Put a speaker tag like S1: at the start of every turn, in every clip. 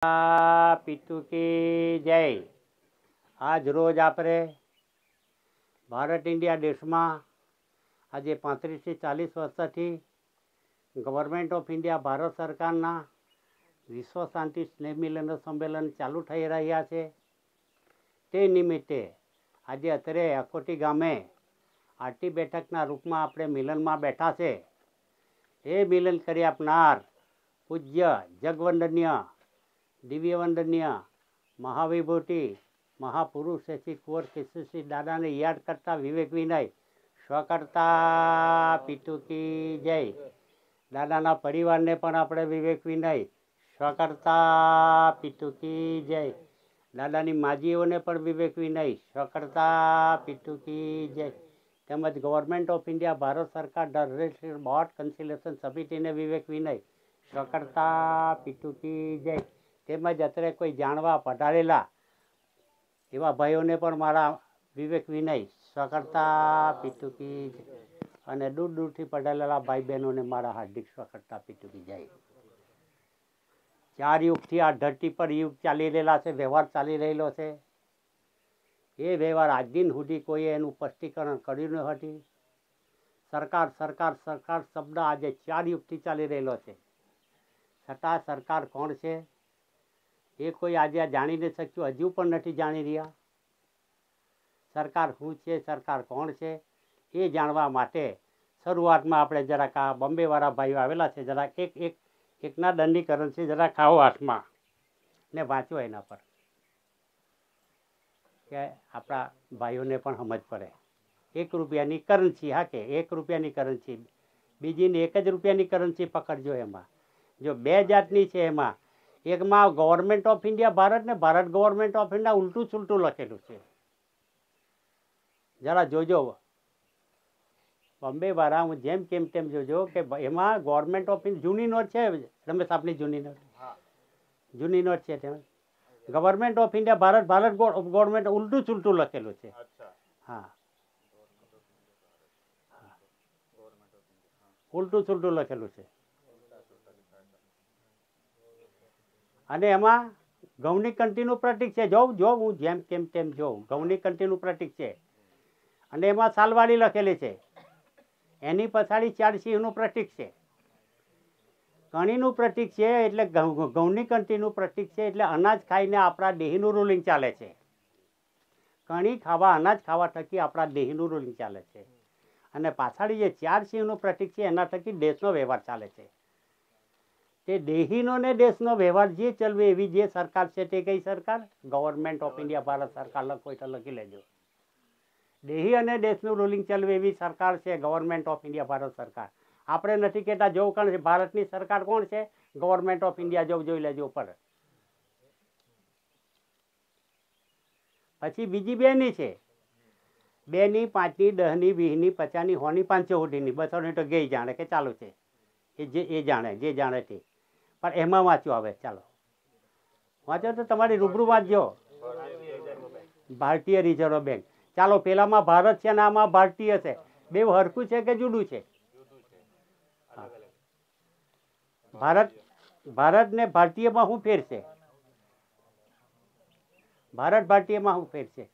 S1: પિતુ કી જય। આજ રોજ આપણે ભારત ઇન્ડિયા દેશમાં આજે 35 થી 40 વર્ષથી ગવર્મેન્ટ ઓફ ઇન્ડિયા ભારત સરકારના વિશ્વ શાંતિ સ્નેહ મિલન સંમેલન ચાલુ થઈ રહ્યા છે। તે નિમિત્તે આજે અત્રે અકોટી ગામે આરતી બેઠકના રૂપમાં આપણે મિલનમાં બેઠા છે। એ મિલન કરી આપનાર પૂજ્ય જગવંદનીય દિવ્યવંદનીય મહાવિભૂતિ મહાપુરુષ શ્રી કુંવર કેશવસિંહ દાદાને યાદ કરતા વિવેક વિનય સ્વકર્તા પિતુ કી જય। દાદાના પરિવારને પણ આપણે વિવેક વિનય સ્વકર્તા પિતુ કી જય। દાદાની માજીઓને પણ વિવેક વિનય સ્વકર્તા પિતુ કી જય। તેમજ ગવર્મેન્ટ ઓફ ઇન્ડિયા ભારત સરકાર ધ બોર્ડ કન્સિલેશન સમિતિને વિવેક વિનય સ્વકર્તા પિતુ કી જય। તેમજ અત્રે કોઈ જાણવા પધારેલા એવા ભાઈઓને પણ મારા વિવેક વિનય સ્વકર્તા પિતુ કી જય। અને દૂર દૂરથી પધારેલા ભાઈ બહેનોને મારા હાર્દિક સ્વકર્તા પિતુ કી જય। 4 યુગથી આ ધરતી પર યુગ ચાલી રહેલા છે, વ્યવહાર ચાલી રહેલો છે। એ વ્યવહાર આજ દિન સુધી કોઈએ એનું સ્પષ્ટીકરણ કર્યું ન હતી। સરકાર સરકાર સરકાર શબ્દ આજે 4 યુગથી ચાલી રહેલો છે, છતાં સરકાર કોણ છે એ કોઈ આજે જાણી ન શક્યું, હજુ પણ નથી જાણી રહ્યા। સરકાર શું છે, સરકાર કોણ છે એ જાણવા માટે શરૂઆતમાં આપણે જરાક આ બોમ્બેવાળા ભાઈઓ આવેલા છે, જરાક એકના દંડીકરણ છે, જરાક ખાઓ હાથમાં ને વાંચો એના પર કે આપણા ભાઈઓને પણ સમજ પડે। 1 રૂપિયાની કરન્સી, હા કે 1 રૂપિયાની કરન્સી, બીજીને 1 જ રૂપિયાની કરન્સી પકડજો। એમાં જો 2 જાતની છે, એમાં એકમાં ગવર્મેન્ટ ઓફ ઇન્ડિયા ભારત ને ભારત ગવર્મેન્ટ ઓફ ઇન્ડિયા ઉલટું સુલટું લખેલું છે, જરા જોજો બોમ્બે વાળા, હું જેમ કેમ તેમ જોજો કે એમાં ગવર્મેન્ટ ઓફ ઇન્ડિયા જૂની નોટ છે, રમેશ આપની જૂની નોટ છે, તેમાં government of India Bharat Bharat government ઉલટું સુલટું લખેલું છે। હા, ઉલટું સુલટું લખેલું છે। અને એમાં ઘઉંની કંટીનું પ્રતીક છે, જો હું જેમ કેમ તેમ જોઉં, ઘઉંની કંટીનું પ્રતીક છે અને એમાં સાલવાડી લખેલી છે, એની પછાડી 4 સિંહનું પ્રતીક છે, કણીનું પ્રતીક છે, એટલે ઘઉંની કંટીનું પ્રતીક છે, એટલે અનાજ ખાઈને આપણા દેહનું રૂલિંગ ચાલે છે। કણી ખાવા, અનાજ ખાવા થકી આપણા દેહનું રૂલિંગ ચાલે છે। અને પાછળ જે 4 સિંહનું પ્રતીક છે એના થકી દેશનો વ્યવહાર ચાલે છે। તે દેહીનો ને દેશનો વ્યવહાર જે ચલવે એવી જે સરકાર છે તે કઈ સરકાર? ગવર્મેન્ટ ઓફ ઇન્ડિયા ભારત સરકાર લખો તો લખી લેજો। દેહી અને દેશનું રૂલિંગ ચલવે એવી સરકાર છે ગવર્મેન્ટ ઓફ ઇન્ડિયા ભારત સરકાર। આપણે નથી કહેતા જોવું કારણ છે ભારતની સરકાર કોણ છે? ગવર્મેન્ટ ઓફ ઇન્ડિયા જોઈ લેજો ઉપર। પછી બીજી 2ની છે, 2ની 5ની 10ની 20ની 50ની 100ની 500 સુધીની, 200ની તો ગઈ જાણે કે ચાલુ છે, એ જાણે જે જાણે તે, પણ એમાં વાંચો આવે, ચાલો વાંચો તો તમારી રૂબરૂ વાંચજો। ભારતીય રિઝર્વ બેંક, ચાલો પેલામાં ભારત છે ને આમાં ભારતીય છે, બે હરખું છે કે જુદું છે? ભારત ને ભારતીયમાં શું ફેર છે? ભારત ભારતીયમાં શું ફેર છે?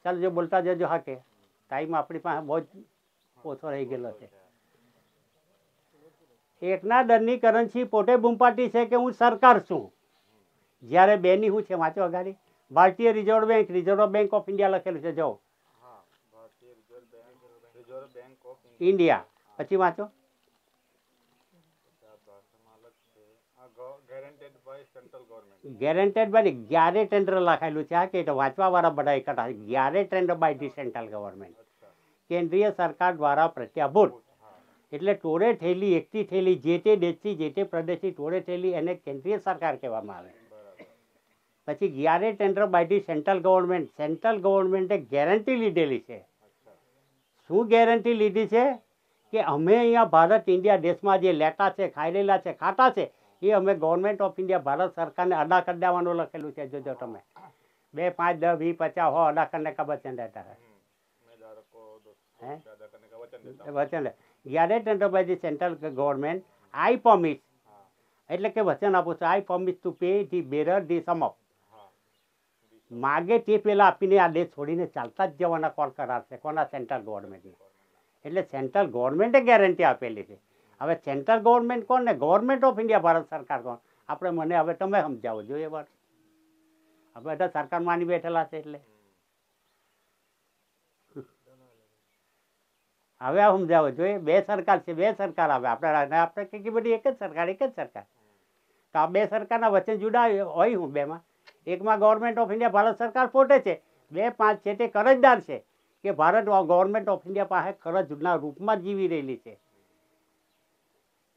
S1: ચાલો જો બોલતા જજો, હા કે ટાઈમ આપણી પાસે બહુ જ ઓછો રહી ગયેલો છે। એકના દરની કરન્સી પોતે બૂમપાટી છે કે હું સરકાર છું, જ્યારે 2ની શું છે વાંચો અગાડી, ભારતીય રિઝર્વ બેંક ઓફ ઇન્ડિયા લખેલું છે, જો ઇન્ડિયા, પછી વાંચો ગેરેન્ટેડ બાય, ગ્યારે ટેન્ડર લખાયેલું છે, આ કે વાંચવા વાળા બધા એકઠા, guaranteed by the central government, કેન્દ્રીય સરકાર દ્વારા પ્રત્યાભૂત, એટલે ટોળે થયેલી એકઠી થયેલી જે તે દેશથી જે તે પ્રદેશથી ટોળે થયેલી એને કેન્દ્રીય સરકાર કહેવામાં આવે। પછી guaranteed by the central government, central ગવર્મેન્ટે ગેરંટી લીધેલી છે। શું ગેરંટી લીધી છે? કે અમે અહીંયા ભારત ઇન્ડિયા દેશમાં જે લેતા છે, ખાઈ રહેલા છે, ખાતા છે, એ અમે ગવર્મેન્ટ ઓફ ઇન્ડિયા ભારત સરકારને અદા કરી દેવાનું લખેલું છે, જોજો તમે 2, 5, 10, 20, 50, 100 અદા કરને કા વચન દેતા है, वचन है। ग्यारह tender by the central government, I promise એટલે કે વચન આપું છું, I promise to pay the bearer the sum of. માગે તે પેલા આપીને આ દેશ છોડીને ચાલતા જ જવાના કોલ કરાર છે. કોના? સેન્ટ્રલ ગવર્મેન્ટની. એટલે સેન્ટ્રલ ગવર્મેન્ટે ગેરંટી આપેલી છે. હવે સેન્ટ્રલ ગવર્મેન્ટ કોણ ને ગવર્મેન્ટ ઓફ ઇન્ડિયા ભારત સરકાર કોણ? આપણે મને હવે તમે સમજાવો જોઈએ વાત. હવે બધા સરકાર માની બેઠેલા છે એટલે હવે આ સમજાવો જોઈએ. બે સરકાર છે, બે સરકાર આવે આપણે કઈ બધી એક જ સરકાર, એક જ સરકાર. તો આ બે સરકારના વચ્ચે જુદા હોય હું બેમાં. એકમાં ગવર્મેન્ટ ઓફ ઇન્ડિયા ભારત સરકાર પોતે છે, 2-5 છે તે કરજદાર છે કે ભારત ગવર્મેન્ટ ઓફ ઇન્ડિયા પાસે કરજના રૂપમાં જીવી રહેલી છે,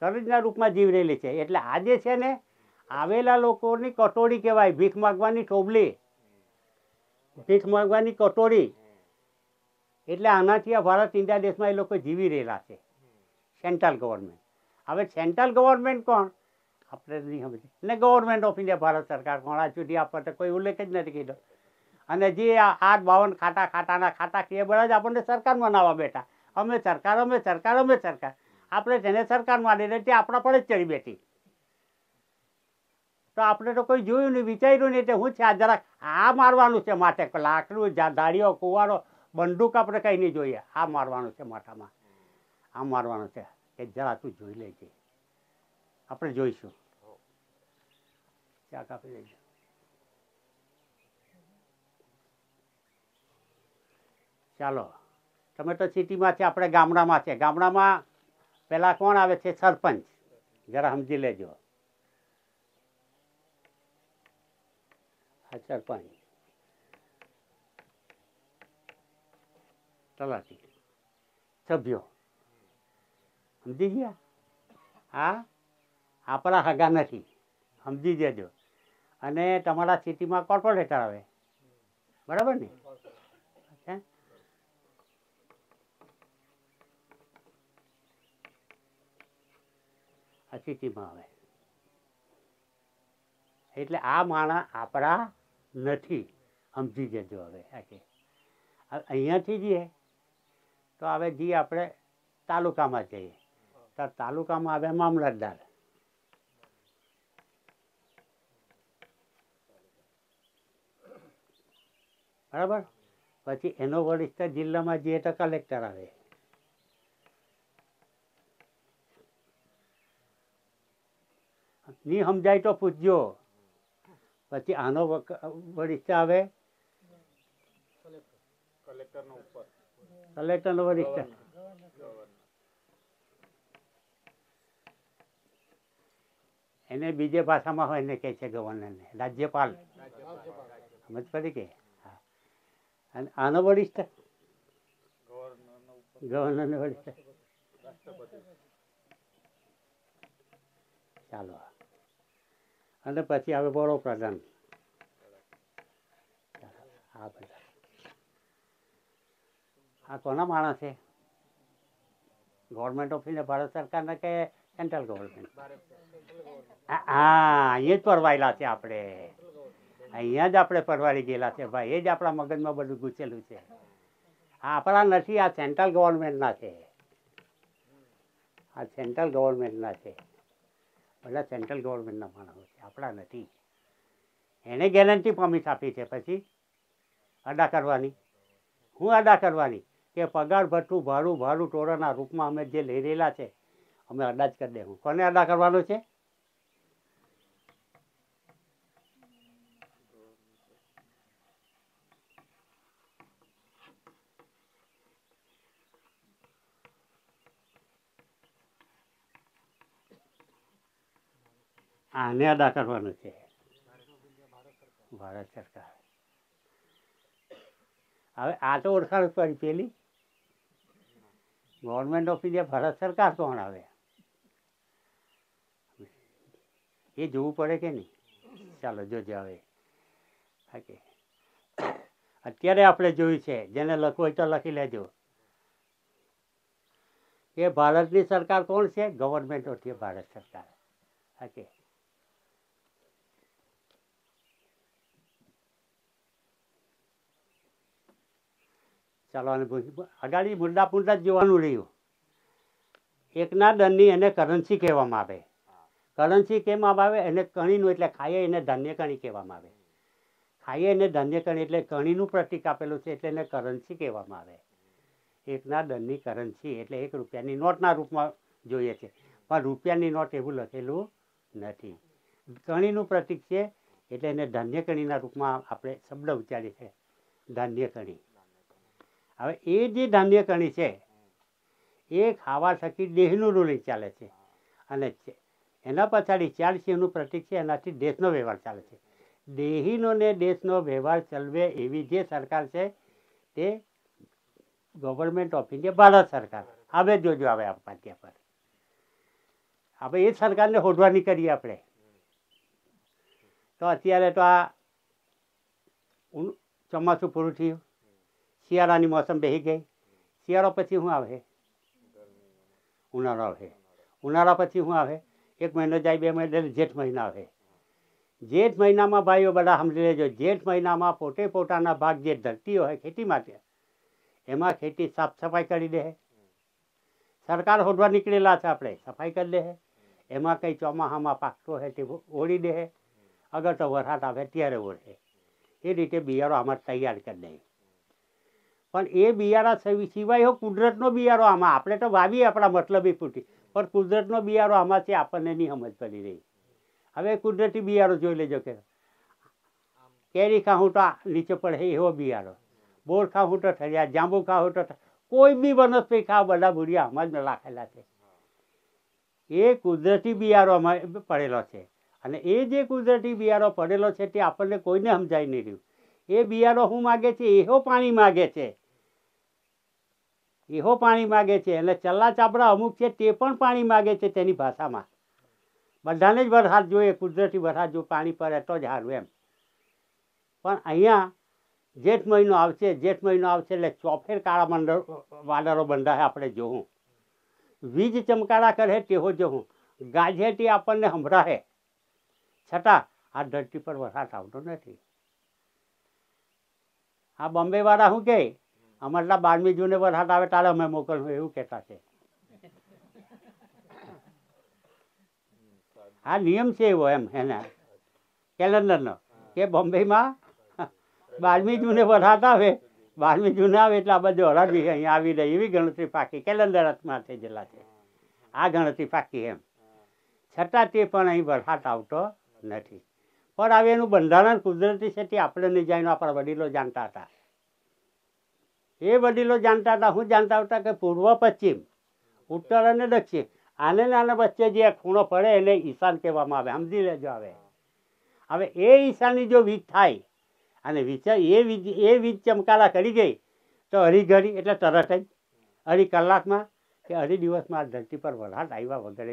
S1: કરજના રૂપમાં જીવી રહેલી છે. એટલે આ જે છે ને આવેલા લોકોની કટોરી કહેવાય, ભીખ માગવાની ટોબલી, ભીખ માગવાની કટોરી. એટલે આનાથી આ ભારત ઇન્ડિયા દેશમાં એ લોકો જીવી રહેલા છે, સેન્ટ્રલ ગવર્મેન્ટ. હવે સેન્ટ્રલ ગવર્મેન્ટ કોણ આપણે નહીં સમજે, ને ગવર્મેન્ટ ઓફ ઇન્ડિયા ભારત સરકાર કોણ આ સુધી આપણને કોઈ ઉલ્લેખ જ નથી કીધો. અને જે આ 8-52 ખાતાના ખાતા કે બધા જ આપણને સરકારમાં નાવા બેઠા. અમે સરકાર, અમે સરકાર, અમે સરકાર. આપણે તેને સરકાર માની રહી તે આપણા પર જ ચડી બેઠી. તો આપણે તો કોઈ જોયું નહીં, વિચાર્યું નહીં. એટલે હું છે આ જરાક આ મારવાનું છે માથે, લાકડું, દાડીઓ, કુવારો, બંદૂક આપણે કંઈ નહીં જોઈએ. આ મારવાનું છે માથામાં, આ મારવાનું છે કે જરા તું જોઈ લેજે. આપણે જોઈશું. ચા કાપી લેજો. ચાલો, તમે તો સિટીમાં છે, આપણે ગામડામાં છે. ગામડામાં પેલા કોણ આવે છે? સરપંચ. જરા સમજી લેજો. આ સરપંચ, તલાટી, સભ્યો. સમજી ગયા? હા, આપણા હગા નથી, સમજી જજો. અને તમારા સિટીમાં કોર્પોરેટર આવે, બરાબર ને? આ સિટીમાં આવે. એટલે આ માણસ આપણા નથી, સમજી જજો. હવે અહીંયાથી જઈએ તો હવે જઈએ આપણે તાલુકામાં જઈએ તો તાલુકામાં આવે મામલતદાર. બરાબર? પછી એનો વરિષ્ઠ જિલ્લામાં જઈએ તો કલેક્ટર આવે. નહીં સમજાય તો પૂછજો. પછી આનો વરિષ્ઠ આવે કલેક્ટરનો વરિષ્ઠ. એને બીજે ભાષામાં હોય એને કહે છે ગવર્નરને, રાજ્યપાલ. સમજ પડી કે? હા. અને આનો વરિષ્ઠ ગવર્નરનો વરિષ્ઠ. ચાલો, અને પછી આવે વડાપ્રધાન. આ બધા આ કોના માણસ છે? ગવર્મેન્ટ ઓફ ઇન્ડિયા ભારત સરકારના કે સેન્ટ્રલ ગવર્મેન્ટ? હા, અહીંયા જ પરવાયેલા છે આપણે, અહીંયા જ આપણે પરવારી ગયેલા છે ભાઈ. એ જ આપણા મગજમાં બધું ઘૂસેલું છે. આ આપણા નથી, આ સેન્ટ્રલ ગવર્મેન્ટના છે. આ સેન્ટ્રલ ગવર્મેન્ટના છે. બધા સેન્ટ્રલ ગવર્મેન્ટના માણસો છે, આપણા નથી. એને ગેરંટી પ્રોમિસ આપી છે. પછી અદા કરવાની. હું અદા કરવાની કે પગાર ભથ્થું, ભાડું ટોરાના રૂપમાં અમે જે લઈ રહેલા છે અમે અદા જ કરી દેવું. કોને અદા કરવાનું છે? આને અદા કરવાનું છે ભારત સરકાર. હવે આ તો ઓળખાણ પડી પેલી ગવર્મેન્ટ ઓફ ઇન્ડિયા ભારત સરકાર કોણ આવે એ જોવું પડે કે નહીં? ચાલો જોજો. હવે ઓકે, અત્યારે આપણે જોયું છે, જેને લખવું હોય તો લખી લેજો કે ભારતની સરકાર કોણ છે? ગવર્મેન્ટ ઓફ ઇન્ડિયા ભારત સરકાર. ઓકે, ચાલો. અને અગાડી મુદ્દા જ જોવાનું રહ્યું. એકના દંડની એને કરન્સી કહેવામાં આવે. કરન્સી કેમ આવે? એને કણીનું એટલે ખાઈએ એને ધાન્ય કણી કહેવામાં આવે. ખાઈએ એને ધાન્ય કણી એટલે કણીનું પ્રતીક આપેલું છે એટલે એને કરન્સી કહેવામાં આવે. એકના દંડની કરન્સી એટલે 1 રૂપિયાની નોટના રૂપમાં જોઈએ છે, પણ રૂપિયાની નોટ એવું લખેલું નથી. કણીનું પ્રતીક છે એટલે એને ધાન્ય કણીના રૂપમાં આપણે શબ્દ ઉચ્ચારીએ છીએ, ધાન્ય કણી. હવે એ જે ધાન્ય કણી છે એ ખાવા થકી દેહનું રૂલિંગ ચાલે છે, અને એના પછાડી 4 સિંહનું પ્રતીક છે, એનાથી દેશનો વ્યવહાર ચાલે છે. દેહીનો ને દેશનો વ્યવહાર ચલવે એવી જે સરકાર છે તે ગવર્મેન્ટ ઓફ ઇન્ડિયા, ભારત સરકાર. હવે જોજો આવે આ પાટિયા પર આપણે એ સરકારને હોદવાની કરીએ આપણે. તો અત્યારે તો આ ચોમાસું પૂરું થયું, શિયાળાની મોસમ બેસી ગઈ. શિયાળો પછી શું આવે? ઉનાળો આવે. ઉનાળા પછી શું આવે? 1 મહિનો જાય, 2 મહિના, જેઠ મહિના આવે. જેઠ મહિનામાં ભાઈઓ બધા સમજી લેજો, જેઠ મહિનામાં પોતે પોતાના ભાગ જે ધરતી હોય ખેતી માટે, એમાં ખેતી સાફ સફાઈ કરી દે. સરકાર હોદવા નીકળેલા છે, આપણે સફાઈ કરી દે. એમાં કંઈ ચોમાસામાં પાકતો હોય તે ઓળી દે. અગર તો વરસાદ આવે ત્યારે ઓળે. એ રીતે બિયારો આમાં તૈયાર કરી દે. પણ એ બિયારા સિવાય કુદરતનો બિયારો આમાં આપણે તો વાવીએ આપણા મતલબી પૂરતી, પણ કુદરતનો બિયારો આમાંથી આપણને નહીં સમજ પડી રહી. હવે કુદરતી બિયારો જોઈ લેજો કે કેરી ખાવું તો નીચે પડે એવો બિયારો, બોર ખાવું તો થયા, જાંબુ ખાવું તો કોઈ બી વનસ્પતિ ખાવ બધા બુડિયા આમાં જ રાખેલા છે. એ કુદરતી બિયારો આમાં પડેલો છે, અને એ જે કુદરતી બિયારો પડેલો છે તે આપણને કોઈને સમજાય નહીં રહ્યું. એ બિયારો શું માગે છે? એવો પાણી માગે છે, એવો પાણી માગે છે. અને ચલ્લા ચાપડા અમુક છે તે પણ પાણી માગે છે તેની ભાષામાં. બધાને જ વરસાદ જોઈએ, કુદરતી વરસાદ જો પાણી પડે તો જ સારું એમ. પણ અહીંયા જેઠ મહિનો આવશે, જેઠ મહિનો આવશે એટલે ચોફેર કાળા વાદળો બંધાય આપણે જોવું, વીજ ચમકારા કરે તેવો જોવું, ગાજેટી આપણને સંભળાશે, છતાં આ ધરતી પર વરસાદ આવતો નથી. આ બોમ્બે વાળા શું કહે? અમારા 12મી જૂને વરસાદ આવે ત્યારે અમે મોકલવું, એવું કહેતા છે. આ નિયમ છે એવો એમ એના કેલેન્ડરનો કે બોમ્બેમાં 12મી જૂને વરસાદ આવે, 12મી જૂને આવે એટલે આ બધું હરાવી અહીંયા આવી રહી એવી ગણતરી પાકી કેલેન્ડરમાં થઈ ગયેલા છે. આ ગણતરી પાકી એમ, છતાં તે પણ અહીં વરસાદ આવતો નથી. પણ હવે એનું બંધારણ કુદરતી છે તે આપણે નહીં જાણ્યું, આપણા વડીલો જાણતા હતા. એ વડીલો જાણતા હતા. શું જાણતા હતા? કે પૂર્વ પશ્ચિમ, ઉત્તર અને દક્ષિણ, આને નાના વચ્ચે જે ખૂણો પડે એને ઈશાન કહેવામાં આવે. સમજી લેજો. હવે એ ઈશાનની જો વીજ થાય અને એ વીજ ચમકારા કરી ગઈ તો અઢી ઘડી એટલે તરત જ અઢી કલાકમાં કે અઢી દિવસમાં ધરતી પર વરસાદ આવ્યા વગર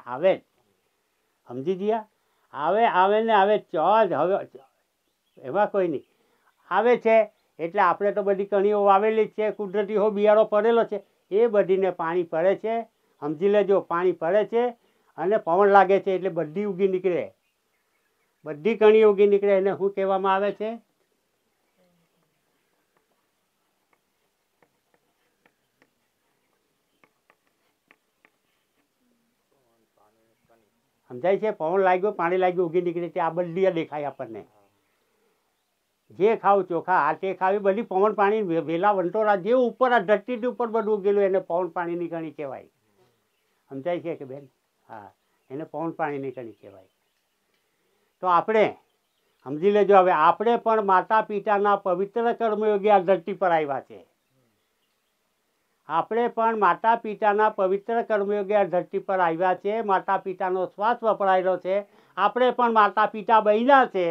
S1: આવે જ. સમજી ગયા? આવે ને આવે ચોજ. હવે એમાં કોઈ નહીં આવે છે એટલે આપણે તો બધી કણીઓ વાવેલી જ છે, કુદરતી હો બિયારો પડેલો છે, એ બધીને પાણી પડે છે. સમજી લેજો, પાણી પડે છે અને પવન લાગે છે એટલે બધી ઉગી નીકળે, બધી કણી ઉગી નીકળે. એને શું કહેવામાં આવે છે? સમજાય છે? પવન લાગ્યો, પાણી લાગ્યું, ઉગી નીકળે છે. આ બધી દેખાય આપણને. જે ખાવ ચોખા, આ તે ખાવી બધી પવન પાણી વેલા વંટોરા જે ઉપર આ ધરતીથી ઉપર બધું ઉગેલું એને પવન પાણીની કણી કહેવાય. સમજાય છે કે બેન? હા, એને પવન પાણીની કણી કહેવાય. તો આપણે સમજી લેજો. હવે આપણે પણ માતા પિતાના પવિત્ર કર્મયોગી આ ધરતી પર આવ્યા છે. આપણે પણ માતા પિતાના પવિત્ર કર્મયોગી આ ધરતી પર આવ્યા છે. માતા પિતાનો શ્વાસ વપરાયેલો છે. આપણે પણ માતા પિતા બન્યા છે.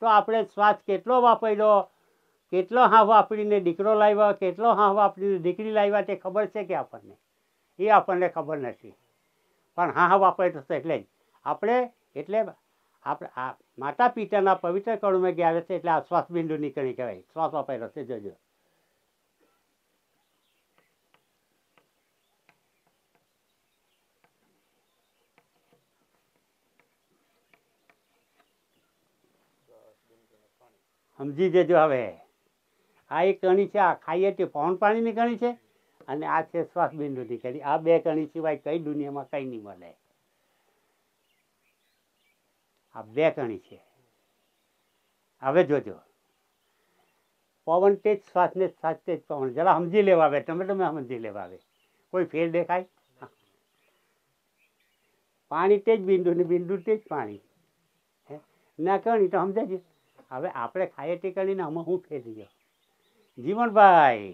S1: તો આપણે શ્વાસ કેટલો વાપર્યો, કેટલો હાવ વાપરીને દીકરો લાવ્યા, કેટલો હાવ વાપરીને દીકરી લાવ્યા તે ખબર છે કે આપણને? એ આપણને ખબર નથી. પણ હા વાપર્યો છે એટલે જ આપણે આપણે માતા પિતાના પવિત્ર કર્મયોગી આવે છે એટલે આ શ્વાસ બિંદુ નીકળી કહેવાય. શ્વાસ વાપર્યો છે. જોજો. સમજી જજો. હવે આ એક કણી છે, આ ખાઈએ તે પવન પાણીની કણી છે, અને આ છે શ્વાસ બિંદુની કણી. આ બે કણી સિવાય કઈ દુનિયામાં કંઈ નહીં મળે. આ બે કણી છે. હવે જોજો, પવન તે જ શ્વાસને શ્વાસ તે જ પવન. જરા સમજી લેવા આવે, તમે સમજી લેવા આવે. કોઈ ફેર દેખાય? પાણી તે જ બિંદુ ને બિંદુ તે જ પાણી. ના કણી તો સમજાય છે. હવે આપણે ખાઈએ તે કણીને આમાં હું ફેર ગયો? જીવણભાઈ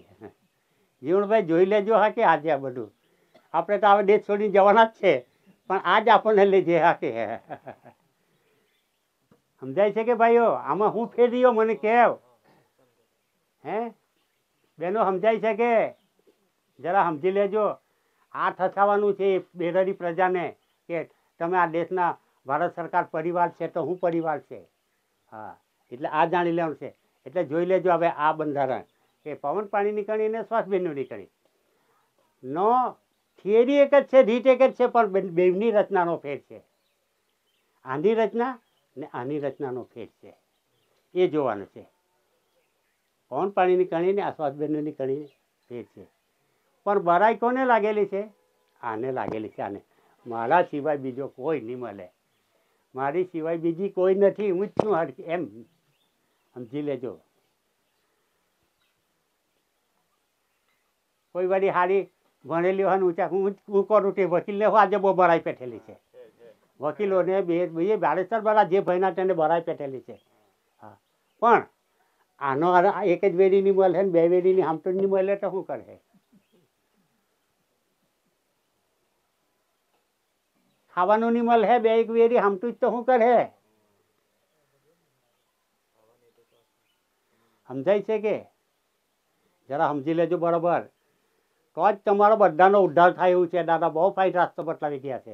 S1: જોઈ લેજો હા કે આજે આ બધું આપણે તો હવે દેશ છોડીને જવાના જ છે, પણ આજ આપણને લેજે હા કે સમજાય છે કે ભાઈઓ આમાં હું ફેર રહ્યો મને કેવ? હે બેનો સમજાય છે કે? જરા સમજી લેજો. આ ઠસાવાનું છે બેદરી પ્રજાને કે તમે આ દેશના ભારત સરકાર પરિવાર છે તો હું પરિવાર છે. હા, એટલે આ જાણી લેવાનું છે. એટલે જોઈ લેજો હવે આ બંધારણ કે પવન પાણીની કણી ને શ્વાસ બિંદુની કણી નો થિયરી એક જ છે, રીત એક જ છે, પણ બેની રચનાનો ફેર છે. આની રચના ને આની રચનાનો ફેર છે, એ જોવાનું છે. પવન પાણીની કણી ને આ શ્વાસ બિંદુની કણી ફેર છે. પણ બરાઈ કોને લાગેલી છે? આને લાગેલી છે. આને મારા સિવાય બીજો કોઈ નહીં મળે. મારી સિવાય બીજી કોઈ નથી. હું જ છું એમ સમજી લેજો. કોઈ વાળી હારી ભણેલી હોય ઊંચા હું કરું તે વકીલને આજે બહુ બરાઈ પેઠેલી છે. વકીલોને બે બારેસ્ટર વાળા જે ભાઈના તેને બરાઈ પેઠેલી છે. હા, પણ આનો એક જ વેરી નહીં મળે ને બે વેરીની આમ તો નહીં મળે તો શું કરે? ખાવાનું નહીં મળે બે એક વેરી આમતું જ તો શું કરે? સમજાય છે કે? જરા સમજી લેજો બરાબર. તો જ તમારો બધાનો ઉદ્ધાર થાય એવું છે. દાદા બહુ ફાઇન રાસ્તો બતાવી ગયા છે.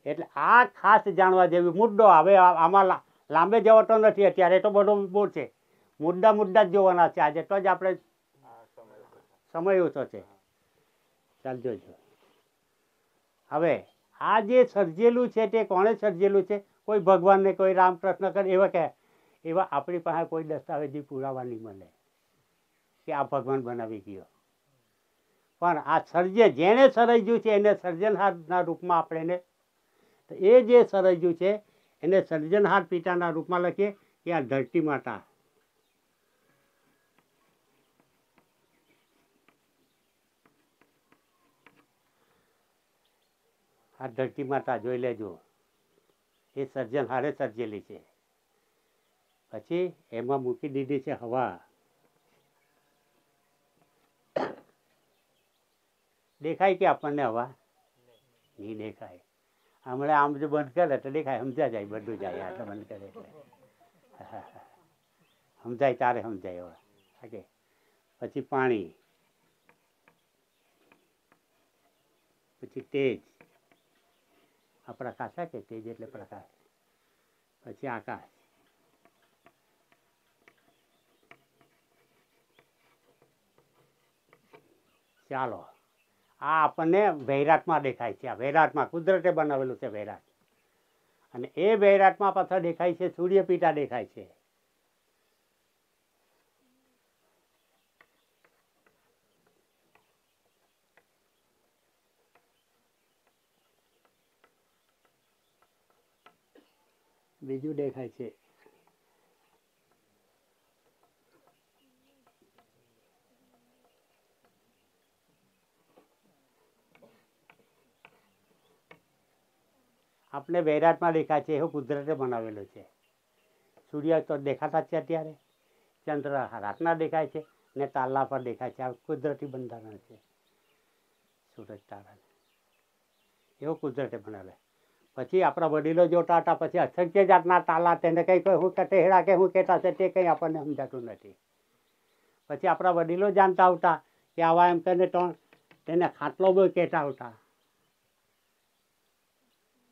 S1: એટલે આ ખાસ જાણવા જેવી મુદ્દો. હવે આમાં લાંબે જવાતો નથી અત્યારે, તો બધો બહુ છે. મુદ્દા જ જોવાના છે આજે. તો જ આપણે સમય ઓછો છે. ચાલ જોજો. હવે આ જે સર્જેલું છે તે કોણે સર્જેલું છે? કોઈ ભગવાનને, કોઈ રામકૃષ્ણ કરે એવા કે એવા આપણી પાસે કોઈ દસ્તાવેજી પુરાવા નહીં મળે કે આ ભગવાન બનાવી ગયો. પણ આ જેણે સર્જ્યું છે એને સર્જનહારના રૂપમાં આપણે એને, તો એ જે સર્જ્યું છે એને સર્જનહાર પિતાના રૂપમાં લખીએ કે આ ધરતી માતા. આ ધરતી માતા જોઈ લેજો, એ સર્જનહારે સર્જેલી છે. પછી એમાં મૂકી દીધી છે હવા. દેખાય કે આપણને હવા? નહીં દેખાય. હમણાં આમ જો બંધ કરે તો દેખાય, સમજા જાય, બધું જાય. આ તો બંધ કરે એટલે સમજાય, તારે સમજાય હવે. ઓકે. પછી પાણી, પછી તેજ. આ પ્રકાશ કે તેજ એટલે પ્રકાશ. પછી આકાશ. ચાલો, આ આપણને વૈરાટમાં દેખાય છે. આ વૈરાટમાં કુદરતે બનાવેલું છે વૈરાટ. અને એ વૈરાટમાં પાછળ દેખાય છે સૂર્યપિતા દેખાય છે. બીજું દેખાય છે આપણે વૈરાટમાં દેખાય છે, એવું કુદરતે બનાવેલું છે. સૂર્ય તો દેખાતા જ છે અત્યારે. ચંદ્ર રાતના દેખાય છે ને તાલા પર દેખાય છે. આ કુદરતી બંધારણ છે. સૂરજ તારા એવું કુદરતે બનાવે. પછી આપણા વડીલો જોતા હતા. પછી અસંખ્ય જાતના તાલા, તેને કંઈ શું ટેહડા કે શું કહેતા છે તે કંઈ આપણને સમજાતું નથી. પછી આપણા વડીલો જાણતા આવતા કે આવા એમ કરીને તેને ખાટલો બહુ કહેતા આવતા.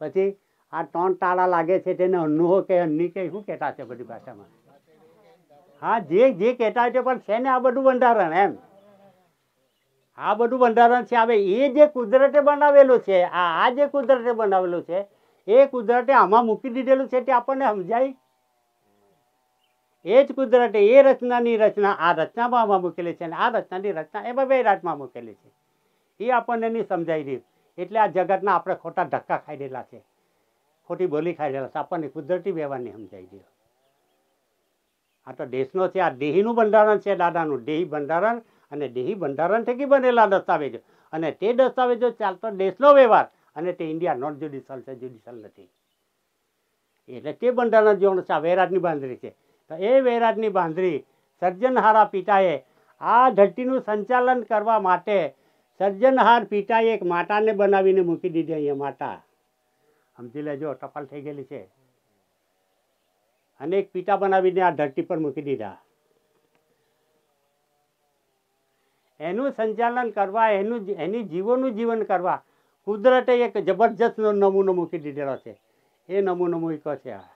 S1: પછી આ 3 તાળા લાગે છે તેને અન્નુહો કે અન્ની કે શું કહેતા છે બધી ભાષામાં. હા, જે કહેતા હોય છે, પણ છે ને આ બધું બંધારણ એમ. આ બધું બંધારણ છે. હવે એ જે કુદરતે બનાવેલું છે, આ જે કુદરતે બનાવેલું છે એ કુદરતે આમાં મૂકી દીધેલું છે તે આપણને સમજાય. એ જ કુદરતે એ રચનાની રચના આ રચનામાં આમાં મૂકેલી છે, અને આ રચનાની રચના એમાં વૈરાટમાં મૂકેલી છે. એ આપણને નહીં સમજાઈ રહ્યું. એટલે આ જગતના આપણે ખોટા ધક્કા ખાઈ રહેલા છે. ખોટી બોલી ખાઈ રહેલા છે. આપણને કુદરતી વ્યવહારની સમજાઈ દો. આ તો દેશનો છે, આ દેહીનું બંધારણ છે, દાદાનું દેહી બંધારણ. અને દેહી બંધારણ થકી બનેલા દસ્તાવેજો, અને તે દસ્તાવેજો ચાલતો દેશનો વ્યવહાર, અને તે ઇન્ડિયા નોન જ્યુડિશિયલ છે, જ્યુડિશિયલ નથી. એટલે તે બંધારણ જોવાનું છે. આ વૈરાજની બાંધરી છે. તો એ વૈરાજની બાંધરી સર્જનહારા પિતાએ આ ધરતીનું સંચાલન કરવા માટે સર્જનહાર પિતાએ એક માતાને બનાવીને મૂકી દીધી. અહીંયા માતા સમજી લેજો, ટપાલ થઈ ગયેલી છે. અને એક પિતા બનાવીને આ ધરતી પર મૂકી દીધા. એનું સંચાલન કરવા, એની જીવોનું જીવન કરવા કુદરતે એક જબરજસ્ત નમૂનો મૂકી દીધેલો છે. એ નમૂનો મૂક્યો છે. આ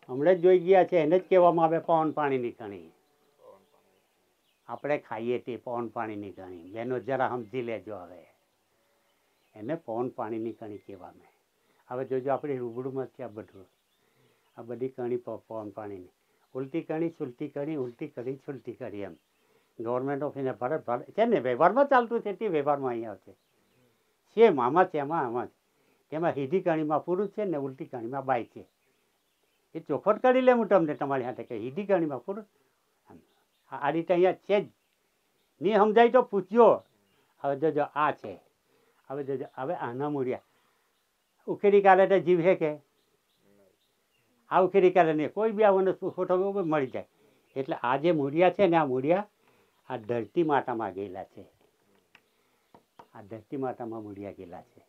S1: હમણાં જ જોઈ ગયા છે. એને જ કહેવામાં આવે પવન પાણીની કણી. આપણે ખાઈએ તે પવન પાણીની કણી. બેનો જરા સમજી લેજો. હવે એને પવન પાણીની કણી કહેવામાં. હવે જોજો આપણે રૂબરૂમાં છે આ બધું. આ બધી કણી પવન પાણીની. ઉલટી કણી, સુલટી કણી, ઉલટી કણી, સુલટી કણી, એમ ગવર્મેન્ટ ઓફ ઇન્ડિયા ભારત છે ને વ્યવહારમાં ચાલતું છે. તે વ્યવહારમાં અહીંયા છે. સેમ આમાં છે, આમાં તેમાં સીધી કણીમાં પુરુષ છે ને ઉલટી કણીમાં બાઈ છે. એ ચોખવટ કરી લે હું તમને તમારી સાથે કે સીધી કણીમાં પુરુષ. આ રીતે અહીંયા છે જ. નહીં સમજાય તો પૂછજો. હવે જોજો આ છે. હવે જોજો, હવે આના મૂળિયા ઉખેડી કાઢે તો જીવ છે કે આ ઉખેડી કાઢે નહીં. કોઈ બી આ વનસ્પતિ ફોટો મળી જાય. એટલે આ જે મૂળિયા છે ને, આ મૂળિયા આ ધરતી માતામાં ગયેલા છે. આ ધરતી માતામાં મૂળિયા ગયેલા છે.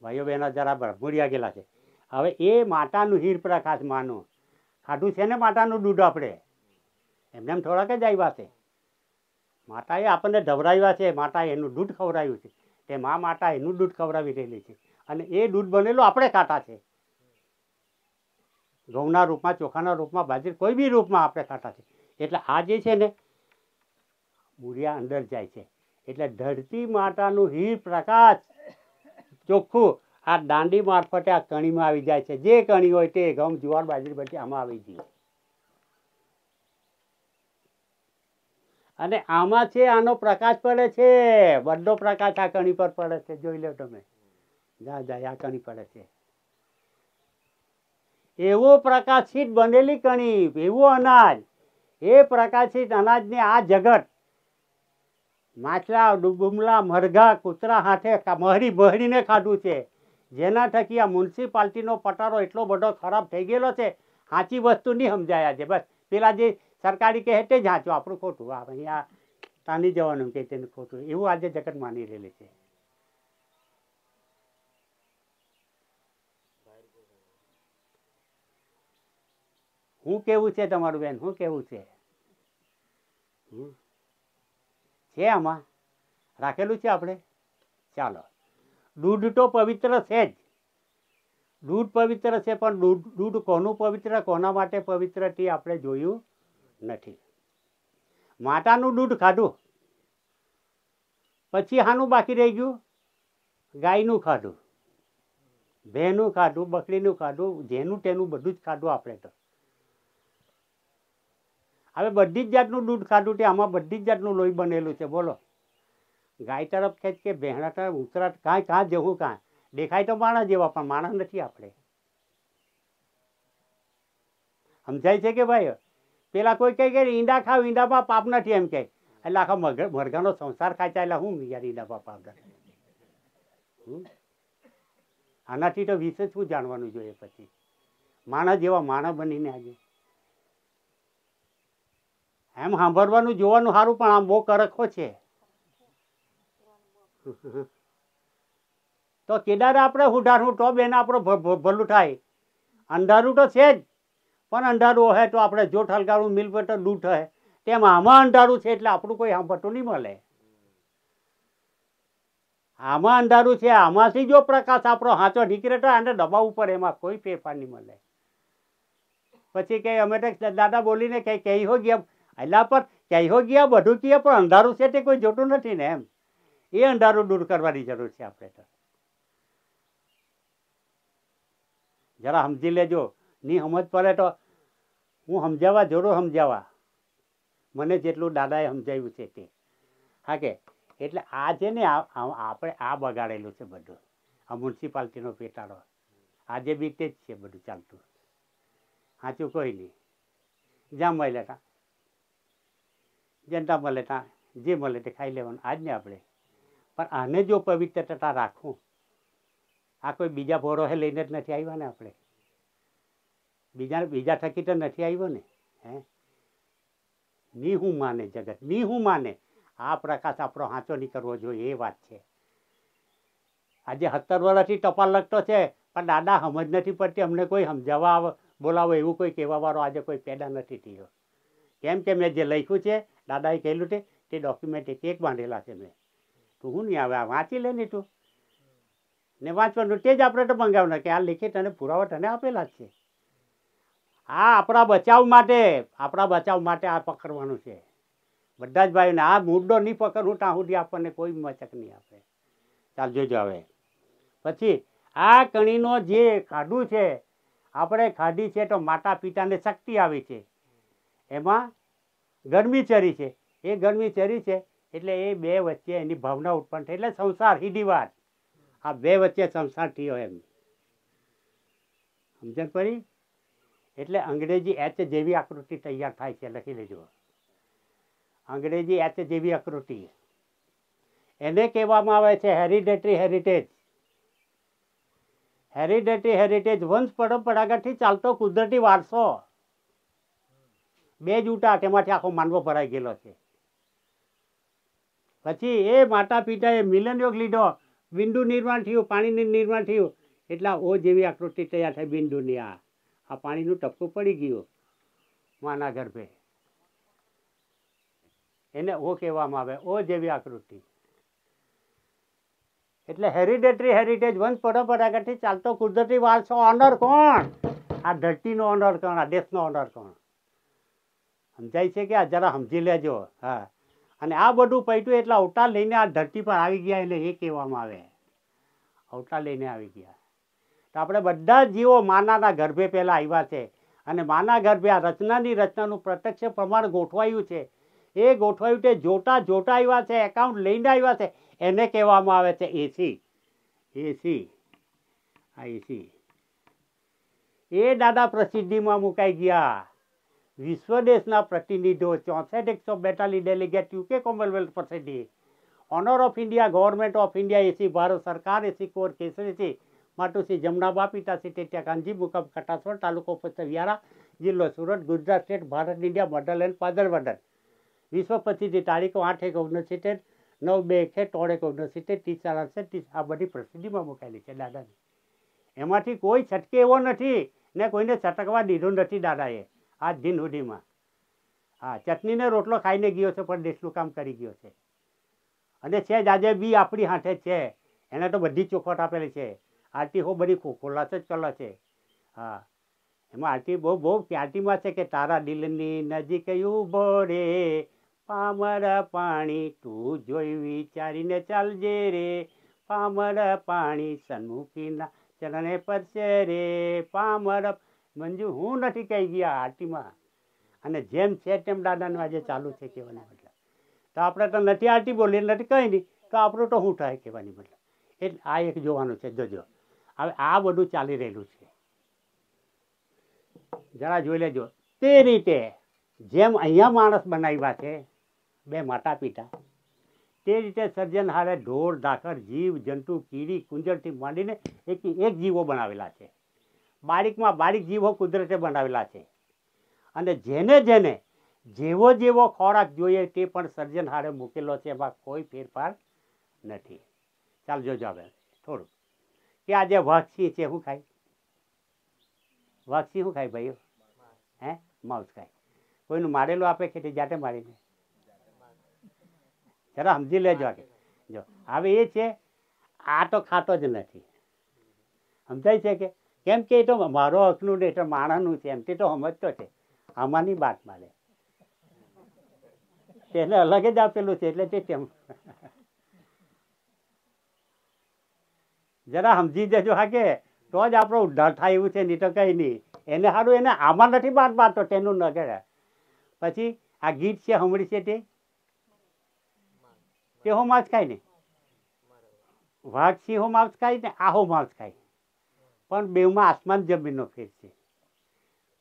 S1: ભાઈઓ બહેનો જરા બરાબર મૂળિયા ગયેલા છે. હવે એ માતાનું હીર પ્રકાશ માનું ખાધું છે ને, માતાનું દૂધ આપણે એમને એમ થોડાક જ આવ્યા છે. માતાએ આપણને ઢવરાવ્યા છે. માતાએ એનું દૂધ ખવડાવ્યું છે. તે માતા એનું દૂધ ખવડાવી રહેલી છે. અને એ દૂધ બનેલું આપણે ખાતા છે. ઘઉંના રૂપમાં, ચોખાના રૂપમાં, બાજરી કોઈ બી રૂપમાં આપણે ખાતા છે. એટલે આ જે છે ને મૂળિયા અંદર જાય છે. એટલે ધરતી માતાનું હીર પ્રકાશ ચોખ્ખું આ દાંડી મારફતે આ કણીમાં આવી જાય છે. જે કણી હોય તે ઘઉં, જુવાર, બાજરી બધી આમાં આવી જાય. અને આમાં છે આનો પ્રકાશ પડે છે. બધો પ્રકાશ આ કણી પર પડે છે. જોઈ લો તમે. જા આ કણી પડે છે. એવો પ્રકાશિત બનેલી કણી, એવું અનાજ, એ પ્રકાશિત અનાજને આ જગત માછલા, બુમલા, મરઘા, કૂતરા હાથે મહરીને ખાધું છે. જેના થકી આ મ્યુનિસિપાલિટીનો પટારો એટલો બધો ખરાબ થઈ ગયેલો છે. સાચી વસ્તુ નહીં સમજાયા છે. બસ પેલા જે સરકારી કહે તે જ સાચું, આપણું ખોટું. અહીંયા તાની જવાનું કે તેનું ખોટું, એવું આજે જગત માની રહેલી છે. શું કેવું છે તમારું બેન? શું કેવું છે? છે આમાં રાખેલું છે આપણે? ચાલો. દૂધ તો પવિત્ર છે જ. દૂધ પવિત્ર છે, પણ દૂધ કોનું પવિત્ર, કોના માટે પવિત્ર તે આપણે જોયું નથી. માતાનું દૂધ ખાધું, પછી હાનું બાકી રહી ગયું? ગાયનું ખાધું, ભેંનું ખાધું, બકરીનું ખાધું, જેનું તેનું બધું જ ખાધું આપણે તો. હવે બધી જ જાતનું દૂધ ખાધું તે આમાં બધી જ જાતનું લોહી બનેલું છે. બોલો, ગાય તરફ ખેંચ કે ભેંડા તરફ ઉતરાટ, કાં જવું કાં દેખાય તો માણસ જેવા, પણ માણસ નથી આપણે. સમજાય છે કે ભાઈ? પેલા કોઈ કહે કે ઈંડા ખાવ, ઈંડામાં પાપ નથી એમ કહે. એટલે આખા મરઘાનો સંસાર ખાય એટલે હું યાર ઈંડામાં પાપ નથી. આનાથી તો વિશે શું જાણવાનું જોઈએ? પછી માણસ જેવા માણસ બનીને આજે એમ સાંભળવાનું, જોવાનું સારું, પણ આમ બહુ કરખો છે. તો કેદાર આપણે ઉડાડવું તો બેન આપણું ભલું થાય. અંધારું તો છે જ, પણ અંધારું હોય તો આપણે જો ઠલકારું મિલ પર તો દૂર થાય. તેમ આમાં અંધારું છે એટલે આપણું કોઈ સાંભળતું નહીં મળે. આમાં અંધારું છે, આમાંથી જો પ્રકાશ આપણો સાચો નીકળે તો આને દબાવવું પડે. એમાં કોઈ ફેરફાર નહીં મળે. પછી કે અમે તો દાદા બોલીને કહી હો ગયા, એલા પર કહી હો ગયા, બધું કહે, પણ અંધારું છે તે કોઈ જોતું નથી ને. એમ એ અંધારું દૂર કરવાની જરૂર છે આપણે તો. જરા સમજી લેજો. નહીં સમજ પડે તો હું સમજાવવા જરૂર સમજાવવા, મને જેટલું દાદાએ સમજાવ્યું છે તે. હા કે એટલે આ છે ને આપણે આ બગાડેલું છે બધું, આ મ્યુનિસિપાલિટીનો પેટાળો આજે બી તે જ છે બધું ચાલતું. સાચું કોઈ નહીં. જ્યાં મળે ત્યાં જનતા મળે ત્યાં જે મળે તે ખાઈ લેવાનું આજ ને આપણે. પણ આને જો પવિત્રતા રાખવું, આ કોઈ બીજા ભરોસે લઈને જ નથી આવ્યા ને આપણે, બીજા થકી તો નથી આવ્યો ને. હે ની હું માને જગત, ની હું માને આ પ્રકાશ આપણો સાચો નહીં કરવો જોઈએ એ વાત છે. આજે 17 વર્ષથી ટપાલ લગતો છે પણ દાદા સમજ નથી પડતી, અમને કોઈ સમજાવવા બોલાવો એવું કોઈ કહેવાવાળો આજે કોઈ પેદા નથી થયો. કેમ કે મેં જે લખ્યું છે દાદાએ કહેલું છે તે ડોક્યુમેન્ટ એક બાંધેલા છે મેં. તું હું નહીં આવે વાંચી લે ને તું, ને વાંચવાનું તે જ આપણે તો મંગાવવાનું કે આ લેખિત અને પુરાવા તને આપેલા જ છે. આ આપણા બચાવ માટે આ પકડવાનું છે બધા જ ભાઈઓને. આ મુદ્દો નહીં પકડવું ત્યાં સુધી આપણને કોઈ મચક નહીં આપે. ચાલ જોજો હવે પછી આ કણીનો જે ખાધું છે આપણે ખાધી છે તો માતા પિતાને શક્તિ આવી છે, એમાં ગરમી ચરી છે. એ ગરમી ચરી છે એટલે એ બે વચ્ચે એની ભાવના ઉત્પન્ન થઈ એટલે સંસાર સીધી વાત. આ બે વચ્ચે સંસાર થયો એમ સમજણ પડી. એટલે અંગ્રેજી એચ જેવી આકૃતિ તૈયાર થાય છે, લખી લેજો. અંગ્રેજી એચ જેવી આકૃતિ એને કહેવામાં આવે છે હેરિડેટરી હેરિટેજ. હેરિડેટરી હેરિટેજ વંશ પરંપરાગતથી ચાલતો કુદરતી વારસો. બે જૂટા તેમાંથી આખો માનવો ભરાઈ ગયેલો છે. પછી એ માતા પિતાએ મિલન યોગ લીધો, બિંદુ નિર્માણ થયું, પાણીનું નિર્માણ થયું, એટલે ઓ જેવી આકૃતિ તૈયાર થઈ બિંદુની. આ પાણીનું ટપકું પડી ગયું માના ગર્ભે, એને ઓ કહેવામાં આવે, ઓ જેવી આકૃતિ. એટલે હેરિડેટરી હેરિટેજ વંશ પરંપરાગતથી ચાલતો કુદરતી વારસો. ઓનર કોણ? આ ધરતીનો ઓનર કોણ? આ દેશનો ઓનર કોણ? સમજાય છે કે આ જરા સમજી લેજો. હા, અને આ બધું પૈટું એટલે અવતાર લઈને આ ધરતી પર આવી ગયા એટલે એ કહેવામાં આવે, અવતાર લઈને આવી ગયા. તો આપણે બધા જ જીવો માનાના ગર્ભે પહેલાં આવ્યા છે, અને માના ગર્ભે આ રચનાનું પ્રત્યક્ષ પ્રમાણ ગોઠવાયું છે. એ ગોઠવાયું તે જોતા આવ્યા છે, એકાઉન્ટ લઈને આવ્યા છે, એને કહેવામાં આવે છે એસી. આ એસી એ દાદા પ્રસિદ્ધિમાં મુકાઈ ગયા. વિશ્વ દેશના પ્રતિનિધિઓ 64,142 ડેલિગેટ યુકે કોમનવેલ્થ પ્રસિદ્ધિ, honour of India, government of India એસી, ભારત સરકાર એસી, કોર કેસર એસી, માતુશ્રી જમનાબા, પિતાશ્રી ટેટિયા કાનજી, મુકામ ખટાસવડ, તાલુકો વિયારા, જિલ્લો Surat, Gujarat state, Bharat India, મધરલેન્ડ, father mother. વિશ્વ પ્રસિદ્ધિ તારીખો 8/1/69, 9/2/63, 30/4/30. આ બધી પ્રસિદ્ધિમાં મુકાયેલી છે દાદાની. એમાંથી કોઈ છટકે એવો નથી ને કોઈને છટકવા દીધો નથી દાદાએ આજ દિન સુધીમાં. હા, ચટણીને રોટલો ખાઈને ગયો છે પણ દેશનું કામ કરી ગયો છે. અને છે જ આજે બી આપણી હાથે છે, એને તો બધી ચોખવટ આપેલી છે. આરતી હો બધી ખોલાસ જ કલા છે. હા, એમાં આરતી બહુ પ્યારતીમાં છે કે તારા દિલની નજીક ઉભો રે પામર પાણી, તું જોઈ વિચારીને ચાલજે રે પામર પાણી, સન્મુખીના ચરણે પરસે રે પામર. મંજુ હું નથી કહી ગયા આરતીમાં, અને જેમ છે તેમ દાદાનું આજે ચાલુ છે કહેવાની મતલબ. તો આપણે તો નથી આરતી બોલીએ નથી કંઈ નહીં, તો આપણું તો શું થાય કહેવાની મતલબ. એટલે આ એક જોવાનું છે. જોજો હવે આ બધું ચાલી રહેલું છે, જરા જોઈ લેજો. તે રીતે જેમ અહીંયા માણસ બનાવ્યા છે બે માતા પિતા, તે રીતે સર્જનહારે ઢોર, ધાકર, જીવ, જંતુ, કીડી, કુંજરથી માંડીને એક જીવો બનાવેલા છે. બારીકમાં બારીક જીવો કુદરતે બનાવેલા છે. અને જેને જેવો ખોરાક જોઈએ તે પણ સર્જનહારે મૂકેલો છે, એમાં કોઈ ફેરફાર નથી. ચાલ જોજો હવે થોડું કે આજે વાઘસી છે, શું ખાય? વાઘસી શું ખાય ભાઈઓ? હે, માઉસ ખાય. કોઈનું મારેલું આપે કે જાતે મારીને? જરા સમજી લેજો. કે જો હવે એ છે, આ તો ખાતો જ નથી. સમજાય છે કે કેમ કે એ તો મારો હકનું ને, એ તો માણસનું છે, એમ તે તો સમજતો છે. આમાંની વાત મારે તેને અલગ જ આપેલું છે એટલે તે તેમ. જરા સમજી જજો. હા કે તો જ આપણો ઉદ્ધાર થાય એવું છે, નહીં તો કંઈ નહીં. એને સારું એને આમાં નથી બાદ બાતો તેનું ન કરે. પછી આ ગીત છે હમણાં છે તે હો માંસ ખાય ને, વાઘ સિંહો માંસ ખાય ને આહો માંસ ખાય, પણ બેઉમાં આસમાન જમીનનો ફેર છે.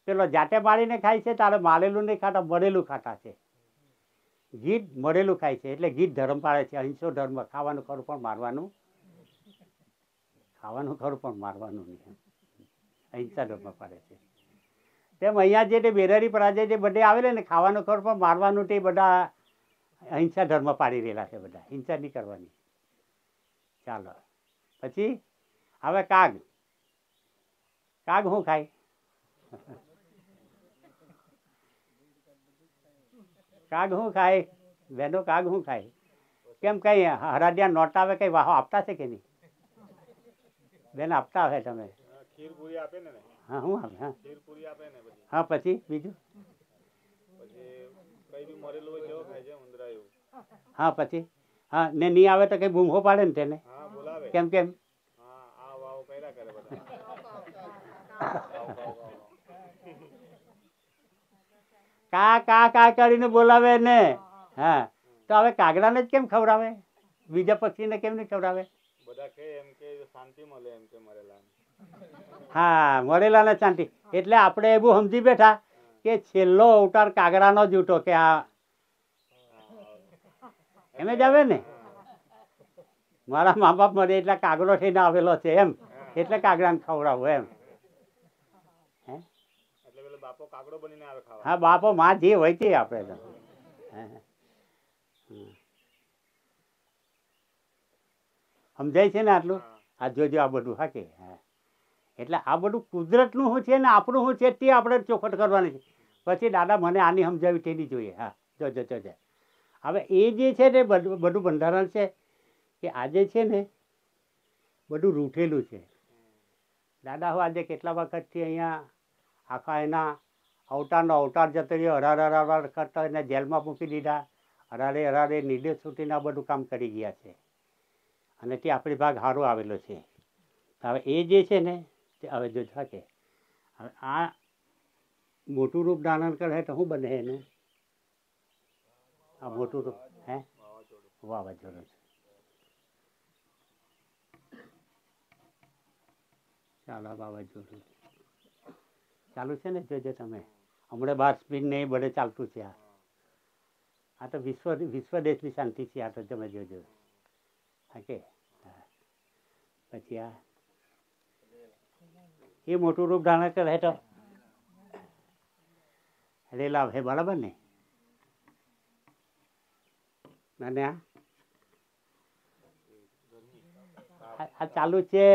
S1: પેલો જાતે મારીને ખાય છે તારે મારેલું નહીં ખાતા, મળેલું ખાતા છે. ગીત મળેલું ખાય છે એટલે ગીત ધર્મ પાળે છે, અહિંસો ધર્મ. ખાવાનું ખરું પણ મારવાનું, ખાવાનું ખરું પણ મારવાનું નહીં, અહિંસા ધર્મ પાડે છે. તેમ અહીંયા જે બેરારી પરાજય જે બધે આવેલા ને ખાવાનું ખરું પણ મારવાનું તે બધા અહિંસા ધર્મ પાડી રહેલા છે. બધા હિંસા નહીં કરવાની. ચાલો પછી હવે કાગ. કાગ શું ખાય? કાગ શું ખાય બહેનો? કાગ શું ખાય? કેમ કઈ હરાડિયા નોટ આવે કઈ વાહો આપતા છે કે નહીં? બેન આપતા હોય તમે? હા શું આવે? હા હા પછી બીજું? હા પછી હા ને નહીં આવે તો કઈ બૂમો પાડે ને તેને? કેમ કેમ? કા કા કા કરીને બોલાવે ને. હા તો હવે કાગડાને જ કેમ ખવડાવે? બીજા પક્ષીને કેમ નહીં ખવડાવે? હા મળેલાને શાંતિ. એટલે આપણે એવું સમજી બેઠા કે છેલ્લો અવતાર કાગડાનો જ ઉઠો કે આ એમ જ આવે ને. મારા મા બાપ મળે એટલે કાગડો થઈને આવેલો છે એમ, એટલે કાગડાને ખવડાવું એમ. હા બાપો માં જે હોય તે આપણે તો. સમજાય છે ને આટલું? આ જોજો આ બધું હા કે હા. એટલે આ બધું કુદરતનું શું છે ને આપણું શું છે તે આપણે ચોખટ કરવાની છે. પછી દાદા મને આની સમજાવી તેની જોઈએ. હા જોજો જોજે. હવે એ જે છે ને બધું બંધારણ છે કે આજે છે ને બધું રૂઠેલું છે. દાદા હું આજે કેટલા વખતથી અહીંયા આખા એના અવતારનો અવતાર જતો રહ્યો, હરાર કરતા એને જેલમાં મૂકી દીધા, હરારે નિર્દેશ છૂટીને આ બધું કામ કરી ગયા છે. અને તે આપણી ભાગ સારો આવેલો છે. હવે એ જે છે ને તે હવે જો શકે હવે આ મોટું રૂપ ધારણ કરે તો શું બને એનું? આ મોટું રૂપ હે વાવાઝોડું છે. ચાલો વાવાઝોડું ચાલુ છે ને જોજો તમે. હમણાં 12 સ્પીડ ને એ બધે ચાલતું છે. આ તો વિશ્વ દેશની શાંતિ છે. આ તો તમે જોજો. ઓકે પછી આ એ મોટું રૂપ ધારણ કરે તો રેલા હે બરાબર ને. અને આ ચાલુ છે,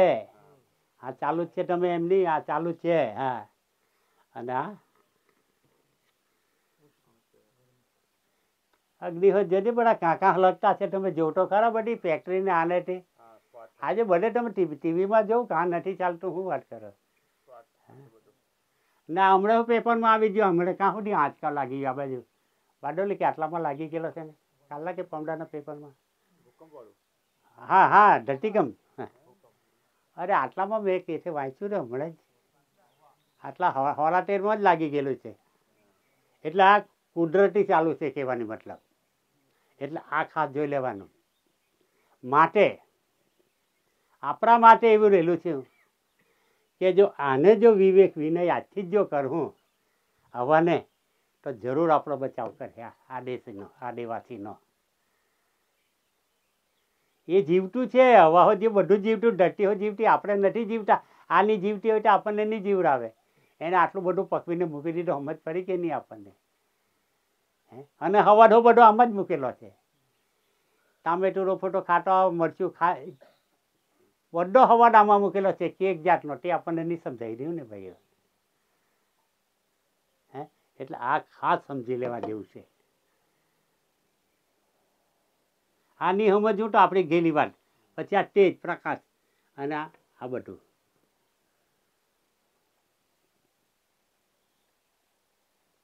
S1: આ ચાલુ જ છે. તમે એમ નહીં, આ ચાલુ જ છે. હા અને આ અગ્નિહોત્ર જજે બધા કાંકા હલકતા છે. તમે જોતો ખરા બધી ફેક્ટરીને આને તે. આજે બધે તમે ટીવીમાં જોઉં કાં નથી ચાલતું. શું વાત કરો? ના હમણાં પેપરમાં આવી ગયો. હમણાં કાં સુધી આજકાલ લાગી ગયો આ બાજુ બારડોલી કે આટલામાં લાગી ગયેલો છે ને કાલના કે પમડાના પેપરમાં. હા હા ધરતીકંપ. અરે આટલામાં મેં કેસે વાંચ્યું ને હમણાં જ. આટલા 74માં જ લાગી ગયેલું છે. એટલે આ કુદરતી ચાલુ છે કહેવાની મતલબ. એટલે આ ખાસ જોઈ લેવાનું. માટે આપણા માટે એવું રહેલું છે કે જો આને જો વિવેક વિનય આજથી જ જો કરવું હવાને તો જરૂર આપણો બચાવ કરે આ દેશનો, આ દેવાસીનો. એ જીવતું છે. હવા જે બધું જીવતું, ધરતીઓ જીવતી, આપણે નથી જીવતા. આની જીવતી હોય તો આપણને નહીં જીવડાવે. એને આટલું બધું પકવીને મૂકી દીધું. સમજ પડી કે નહીં આપણને? અને હવાડો બધો આમ જ મૂકેલો છે. ટામેટું રોફોટો ખાતો મરચું ખાય બધો હવાડ આમાં મૂકેલો છે કે એક જાતનો. તે આપણને નહીં સમજાઈ રહ્યું ને ભાઈ. એટલે આ ખાસ સમજી લેવા જેવું છે. આ નહીં સમજવું તો આપણી ગયેલી વાત. પછી આ તેજ પ્રકાશ અને આ બધું.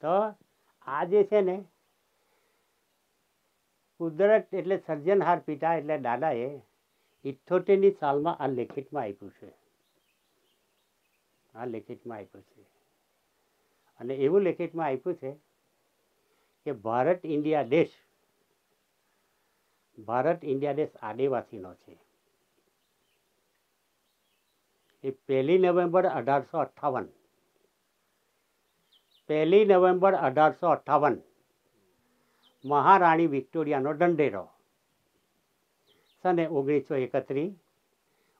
S1: તો આ જે છે ને કુદરત એટલે સર્જનહાર પિતા એટલે દાદાએ 78ની સાલમાં આ લેખિતમાં આપ્યું છે. આ લેખિતમાં આપ્યું છે. અને એવું લેખિતમાં આપ્યું છે કે ભારત ઇન્ડિયા દેશ આદિવાસીનો છે. એ 1 નવેમ્બર 1858 મહારાણી વિક્ટોરિયાનો દંડેરો. સને 1931,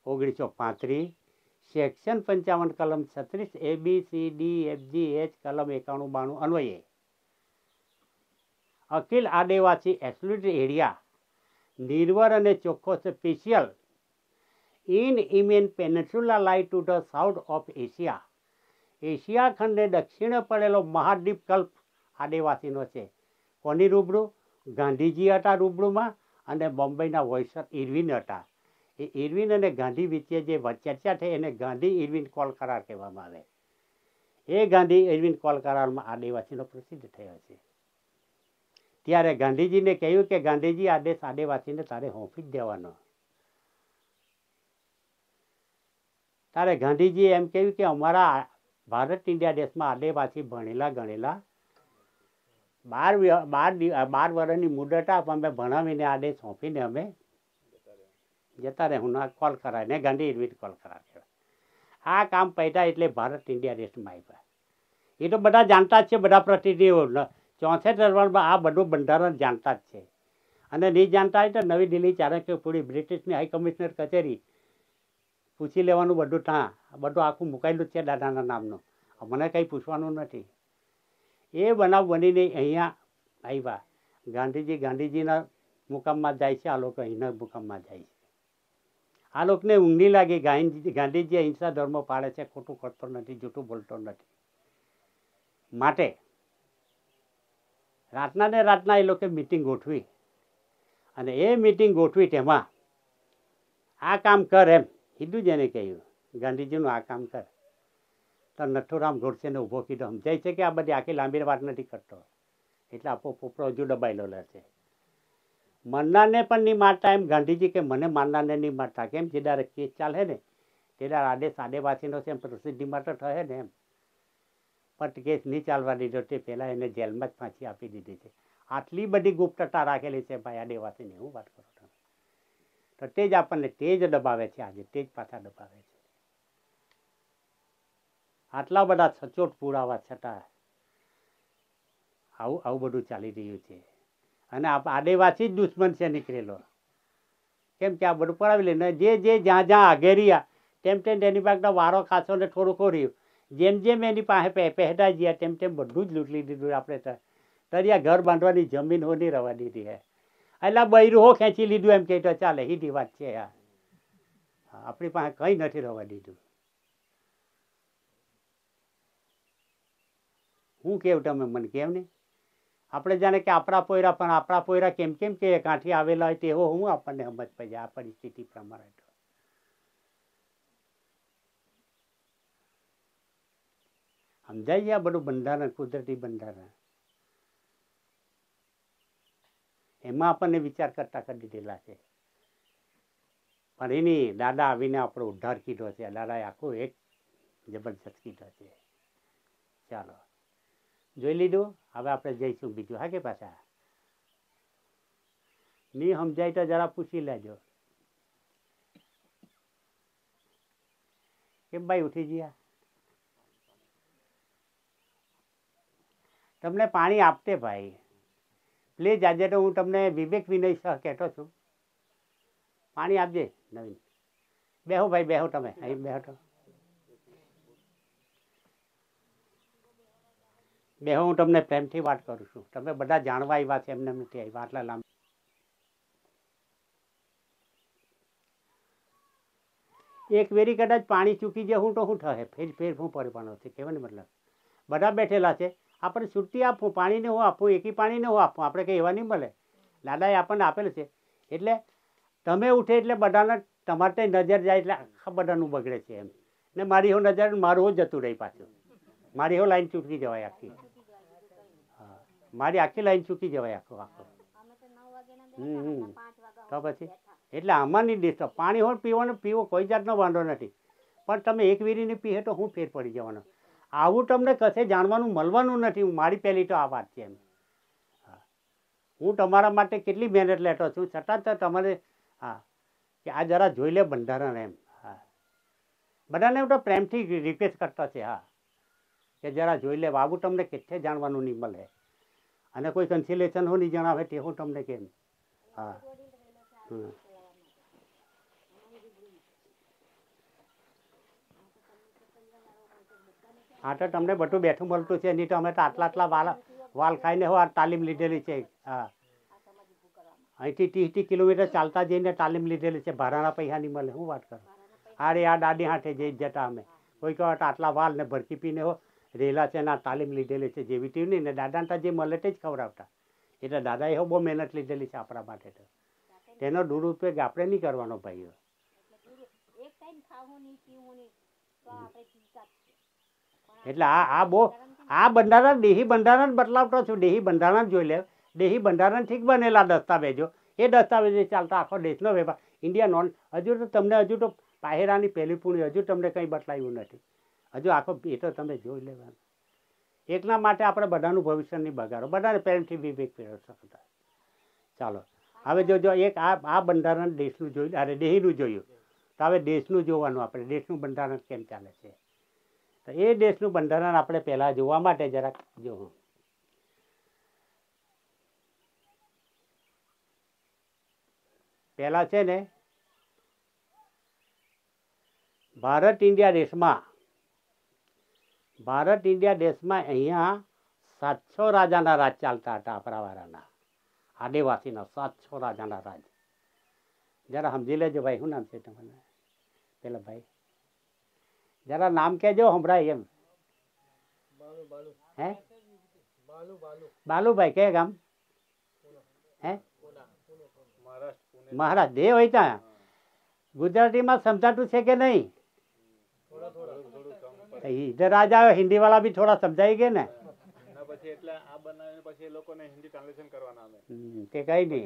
S1: 1935, સેક્શન 55 કલમ 36 ABCDFGH કલમ 91-92 અન્વયે અખિલ આદિવાસી એક્સક્લુઝિવ એરિયા નિર્વર અને ચોખ્ખો સ્પેશિયલ ઇન ઇમેન peninsula lie to the south of Asia. Asia ખંડને દક્ષિણે પડેલો મહાદ્વીપ કલ્પ આદિવાસીનો છે. કોની રૂબરૂ? ગાંધીજી હતા રૂબરૂમાં અને બોમ્બેના વોઇસર ઇરવિન હતા. એ ઇરવિન અને ગાંધી વચ્ચે જે ચર્ચા થઈ એને ગાંધી ઇરવિન કોલ કરાર કહેવામાં આવે. એ ગાંધી ઇરવિન કોલ કરારમાં આદિવાસીનો પ્રસિદ્ધ થયો છે. ત્યારે ગાંધીજીને કહ્યું કે ગાંધીજી આદેશ આદિવાસીને તારે હોંફી જ દેવાનો. ત્યારે ગાંધીજીએ એમ કહ્યું કે અમારા ભારત ઇન્ડિયા દેશમાં આદિવાસી ભણેલા ગણેલા 12 વર્ષની મુદત આપ, અમે ભણાવીને આદેશ સોંપીને અમે જતા રહે. હું કોલ કરાય ને ગાંધી ઇરવિન કોલ કરાર કહેવાય. આ કામ પૈતા એટલે ભારત ઇન્ડિયા દેશમાં આવ્યા. એ તો બધા જાણતા જ છે, બધા પ્રતિનિધિઓ 64 આ બધું બંધારણ જાણતા જ છે. અને નહીં જાણતા હોય તો નવી દિલ્હી ચાણક્ય પૂરી બ્રિટિશની હાઈ કમિશનર કચેરી પૂછી લેવાનું બધું. ત્યાં બધું આખું મુકાયેલું જ છે દાદાના નામનું. મને કંઈ પૂછવાનું નથી. એ બનાવ બનીને અહીંયા આવ્યા. ગાંધીજીના મુકામમાં જાય છે, આ લોકો અહીંના મુકામમાં જાય છે. આ લોકોને ઊંઘ નહીં લાગી. ગાંધીજી અહિંસા ધર્મ પાળે છે, ખોટું કરતો નથી, જૂઠું બોલતો નથી. માટે રાતના ને રાતના એ લોકો મિટિંગ ગોઠવી અને એ મિટિંગ ગોઠવી તેમાં આ કામ કર એમ કીધું જ એને કહ્યું ગાંધીજીનું આ કામ કર. તો નથુરામ ગોડસેને ઊભો કીધો. સમજાય છે કે આ બધી આખી લાંબી વાત નથી કરતો, એટલે આપો પોપડો હજુ દબાયેલો છે. મરનારને પણ નહીં મારતા એમ ગાંધીજી કે મને મારનારને નહીં મારતા. કેમ? જે દાડે કેસ ચાલે ને તે દાડે આદેશ આદિવાસીનો છે એમ પ્રસિદ્ધિ માટે થશે ને એમ. પણ કેસ નહીં ચાલવા દીધો તે પહેલાં એને જેલમાં જ ફાંસી આપી દીધી છે. આટલી બધી ગુપ્તતા રાખેલી છે ભાઈ આદિવાસીની. હું વાત કરું તમે તો તે જ આપણને તે જ દબાવે છે. આજે તે જ પાછા દબાવે છે. આટલા બધા સચોટ પુરાવા છતાં આવું બધું ચાલી રહ્યું છે. અને આદિવાસી જ દુશ્મન છે નીકળેલો. કેમ કે આ બધું પડાવી લે ને જે જ્યાં આગેરિયા તેમ તેની પાસે વારો ખાસો ને થોડું ખોર્યું. જેમ એની પાસે પહેટા ગયા તેમ બધું જ લૂંટી દીધું. આપણે તરિયા ઘર બાંધવાની જમીન હો નહીં રવા દીધી હે. એટલે બૈરું હો ખેંચી લીધું એમ કહે તો ચાલે. સીધી વાત છે યાર. આપણી પાસે કંઈ નથી રવા દીધું. હું કેવું તમે મને કેમ નહીં? આપણે જાણે કે આપણા પોયરા, પણ આપણા પોયરા કેમ કે કાંઠી આવેલા હોય તેવો હું આપણને સમજ પડે આ પરિસ્થિતિ પ્રમાણે. તો સમજાય છે આ બધું બંધારણ, કુદરતી બંધારણ. એમાં આપણને વિચાર કરતા કરી દીધેલા છે. પણ એની દાદા આવીને આપણો ઉદ્ધાર કીધો છે. દાદાએ આખો એક જબરજસ્ત કીધો છે. ચાલો જોઈ લીધું. હવે આપણે જઈશું બીજું. હા કે પાછા નહીં સમજાય તો જરા પૂછી લેજો. કેમ ભાઈ ઉઠી ગયા? તમને પાણી આપતે ભાઈ પ્લીઝ. આજે તો હું તમને વિવેક વિનય સહ કહેતો છું. પાણી આપજે નવીન. બેહો ભાઈ, બેહો તમે અહીં બેહો. તો બેહો, હું તમને પ્રેમથી વાત કરું છું. તમે બધા જાણવા આવ્યા છે, એમને નથી આવ્યા આટલા લાંબા. એક વેરી કદાચ પાણી ચૂકી જાય હું તો શું થશે? ફેર હું પડવાનો છે કહેવાનો મતલબ. બધા બેઠેલા છે, આપણે છુટ્ટી આપવું. પાણીને હું આપું, એકી પાણીને હું આપું. આપણે કંઈ એવા નહીં મળે. દાદાએ આપણને આપેલું છે. એટલે તમે ઉઠે એટલે બધાને તમારે ત્યાં નજર જાય એટલે આખા બધાનું બગડે છે એમ. ને મારી હો નજર મારું હો જતું રહી પાછું. મારી હો લાઈન ચૂકી જવાય આખી. હા, મારી આખી લાઈન ચૂકી જવાય આખો. તો પછી એટલે આમાં નહીં ડિસ્ટર્બ. પાણી હો પીવો કોઈ જાતનો વાંધો નથી. પણ તમે એક વીરીની પીએ તો હું ફેર પડી જવાનો? આવું તમને કશે જાણવાનું મળવાનું નથી. મારી પહેલી તો આ વાત છે. એમ હું તમારા માટે કેટલી મહેનત લેતો છું, છતાં તો તમારે હા કે આ જરા જોઈ લે બંધારણ. એમ હા બધાને હું તો પ્રેમથી રિક્વેસ્ટ કરતો છે. હા કે જરા જોઈ લે. આવું તમને કેટલે જાણવાનું નહીં મળે. અને કોઈ કન્સિલેશન હો નહીં જણાવે તે હું તમને કેમ. હા હા તો તમને બધું બેઠું મળતું છે. નહીં તો અમે તો આટલા વાલ ખાઈને હો આ તાલીમ લીધેલી છે. હા અહીંથી 30 કિલોમીટર ચાલતા જઈને તાલીમ લીધેલી છે. ભાડાના પૈસા નહીં મળે. શું વાત કરો? અરે આ દાદી હાથે જઈ જતા અમે કોઈ કહો આટલા વાલ ને ભરતી પીને હો રેલા છે. ના તાલીમ લીધેલી છે. જેવી ટીવ નહીં ને દાદાને તો જે મળે તે જ ખવડાવતા. એટલે દાદાએ હો બહુ મહેનત લીધેલી છે આપણા માટે. તો તેનો દુરુપયોગ આપણે નહીં કરવાનો ભાઈઓ. એટલે આ બંધારણ દેહી બંધારણ બદલાવતો છું. દેહી બંધારણ જોઈ લે. દેહી બંધારણ ઠીક બનેલા દસ્તાવેજો, એ દસ્તાવેજો ચાલતા આખો દેશનો વેપાર. ઇન્ડિયા નોન હજુ તો તમને હજુ તો પાહેરાની પહેલી પૂણી હજુ તમને કંઈ બદલાયું નથી. હજુ આખો એ તો તમે જોઈ લેવાનું. એકના માટે આપણે બધાનું ભવિષ્ય નહીં બગાડો. બધાને પેરેન્ટથી વિવેક શકતા. ચાલો હવે જો એક આ બંધારણ દેશનું જોયું, અરે દેહીનું જોયું, તો હવે દેશનું જોવાનું. આપણે દેશનું બંધારણ કેમ ચાલે છે, તો એ દેશનું બંધારણ આપણે પહેલાં જોવા માટે જરાક જોવું. પહેલાં છે ને ભારત ઇન્ડિયા દેશમાં અહીંયા 700 રાજાના રાજ ચાલતા હતા. આપણા વાળાના આદિવાસીના 700 રાજાના રાજ. જરા સમજી લેજો ભાઈ. શું નામ છે તમારે પેલા ભાઈ? જરા નામ કહેજો હમણાં. એમ હે બાલુભાઈ કયા ગામ? હે મહારાજ દેવ હોય ત્યાં. ગુજરાતીમાં સમજાતું છે કે નહીં? इधर आ जाओ. हिंदी वाला भी थोड़ा समझाएंगे ना. ते कहीं नहीं,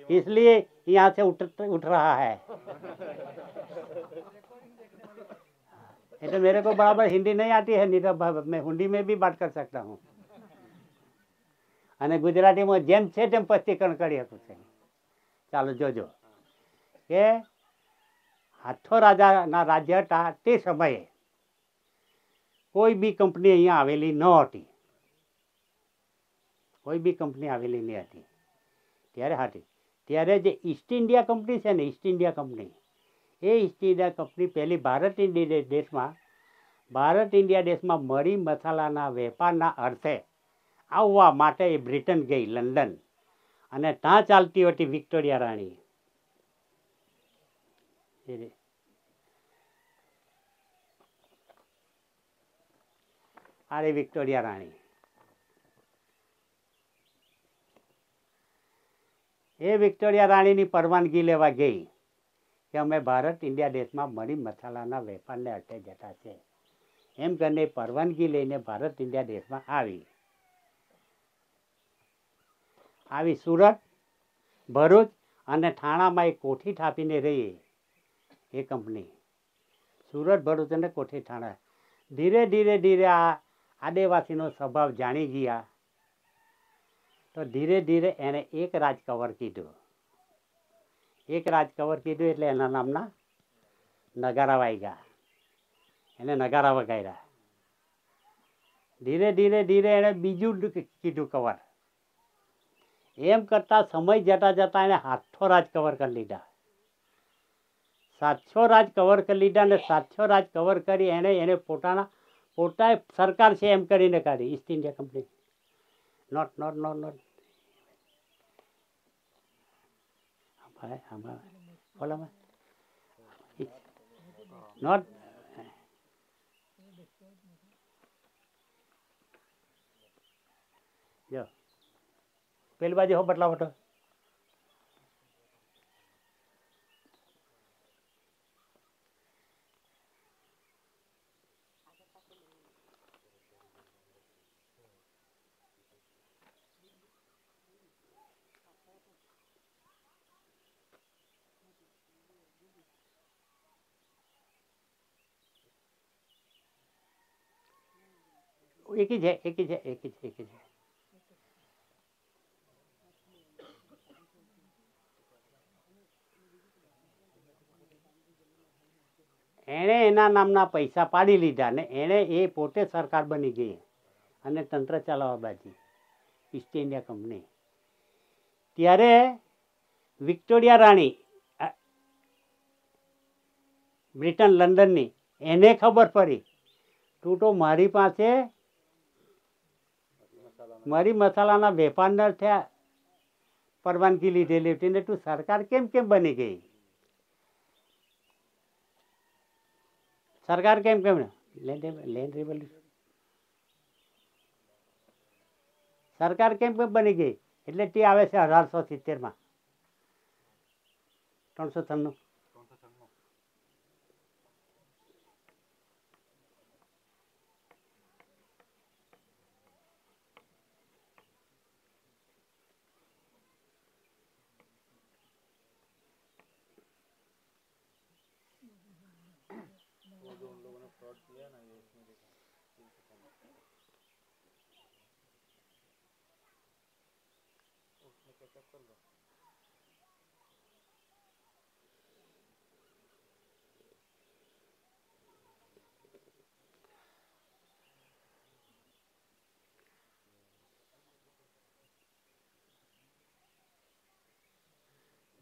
S1: इसलिए यहाँ से उठ रहा है. तो मेरे को बराबर हिंदी नहीं आती है, नहीं तो मैं हिंदी में भी बात कर सकता हूँ. અને ગુજરાતીમાં જેમ છે તેમ સ્પષ્ટીકરણ કરી શકું છે. ચાલો જોજો કે હાથો રાજાના રાજ્ય હતા તે સમયે કોઈ બી કંપની અહીંયા આવેલી ન હતી. કોઈ બી કંપની આવેલી નહીં હતી ત્યારે જે ઈસ્ટ ઇન્ડિયા કંપની છે ને, ઈસ્ટ ઇન્ડિયા કંપની, એ ઈસ્ટ ઇન્ડિયા કંપની પહેલી ભારત ઇન્ડિયા દેશમાં મરી મસાલાના વેપારના અર્થે આવવા માટે એ બ્રિટન ગઈ, લંડન. અને ત્યાં ચાલતી હતી વિક્ટોરિયા રાણી. અરે વિક્ટોરિયા રાણી એ વિક્ટોરિયા રાણીની પરવાનગી લેવા ગઈ કે અમે ભારત ઇન્ડિયા દેશમાં મરી મસાલાના વેપારને અર્થે જતા છે. એમ કરીને પરવાનગી લઈને ભારત ઇન્ડિયા દેશમાં આવી સુરત, ભરૂચ અને થાણામાં એક કોઠી થાપીને રહી એ કંપની. સુરત, ભરૂચ અને કોઠી, થાણા. ધીરે ધીરે આ આદિવાસીનો સ્વભાવ જાણી ગયા તો ધીરે ધીરે એને એક રાજ કવર કીધું. એટલે એના નામના નગારા વાગ્યા. એને નગારા વગાડ્યા. ધીરે ધીરે એને બીજું કીધું કવર. એમ કરતા સમય જતા એને 700 રાજ કવર કરી લીધા. 700 રાજ કવર કરી લીધા. અને 700 રાજ કવર કરી એને પોતાએ સરકાર છે એમ કરીને કાઢી. East India company note note જો પેલી બાજુ હો બદલાવ હતો. એક જ है, एक ही है, एक ही है, एक ही है. એણે એના નામના પૈસા પાડી લીધા ને એણે એ પોતે સરકાર બની ગઈ અને તંત્ર ચલાવવા બાજી ઈસ્ટ ઇન્ડિયા કંપની. ત્યારે વિક્ટોરિયા રાણી બ્રિટન લંડનની એને ખબર પડી તું તો મારી પાસે મરી મસાલાના વેપારના થયા પરવાનગી લીધેલી હતી ને તું સરકાર કેમ કેમ બની ગઈ? સરકાર કેમ કેમ લેન્ડ રેવોલ્યુશન સરકાર કેમ કેમ બની ગઈ? એટલે તે આવે છે 1870 396.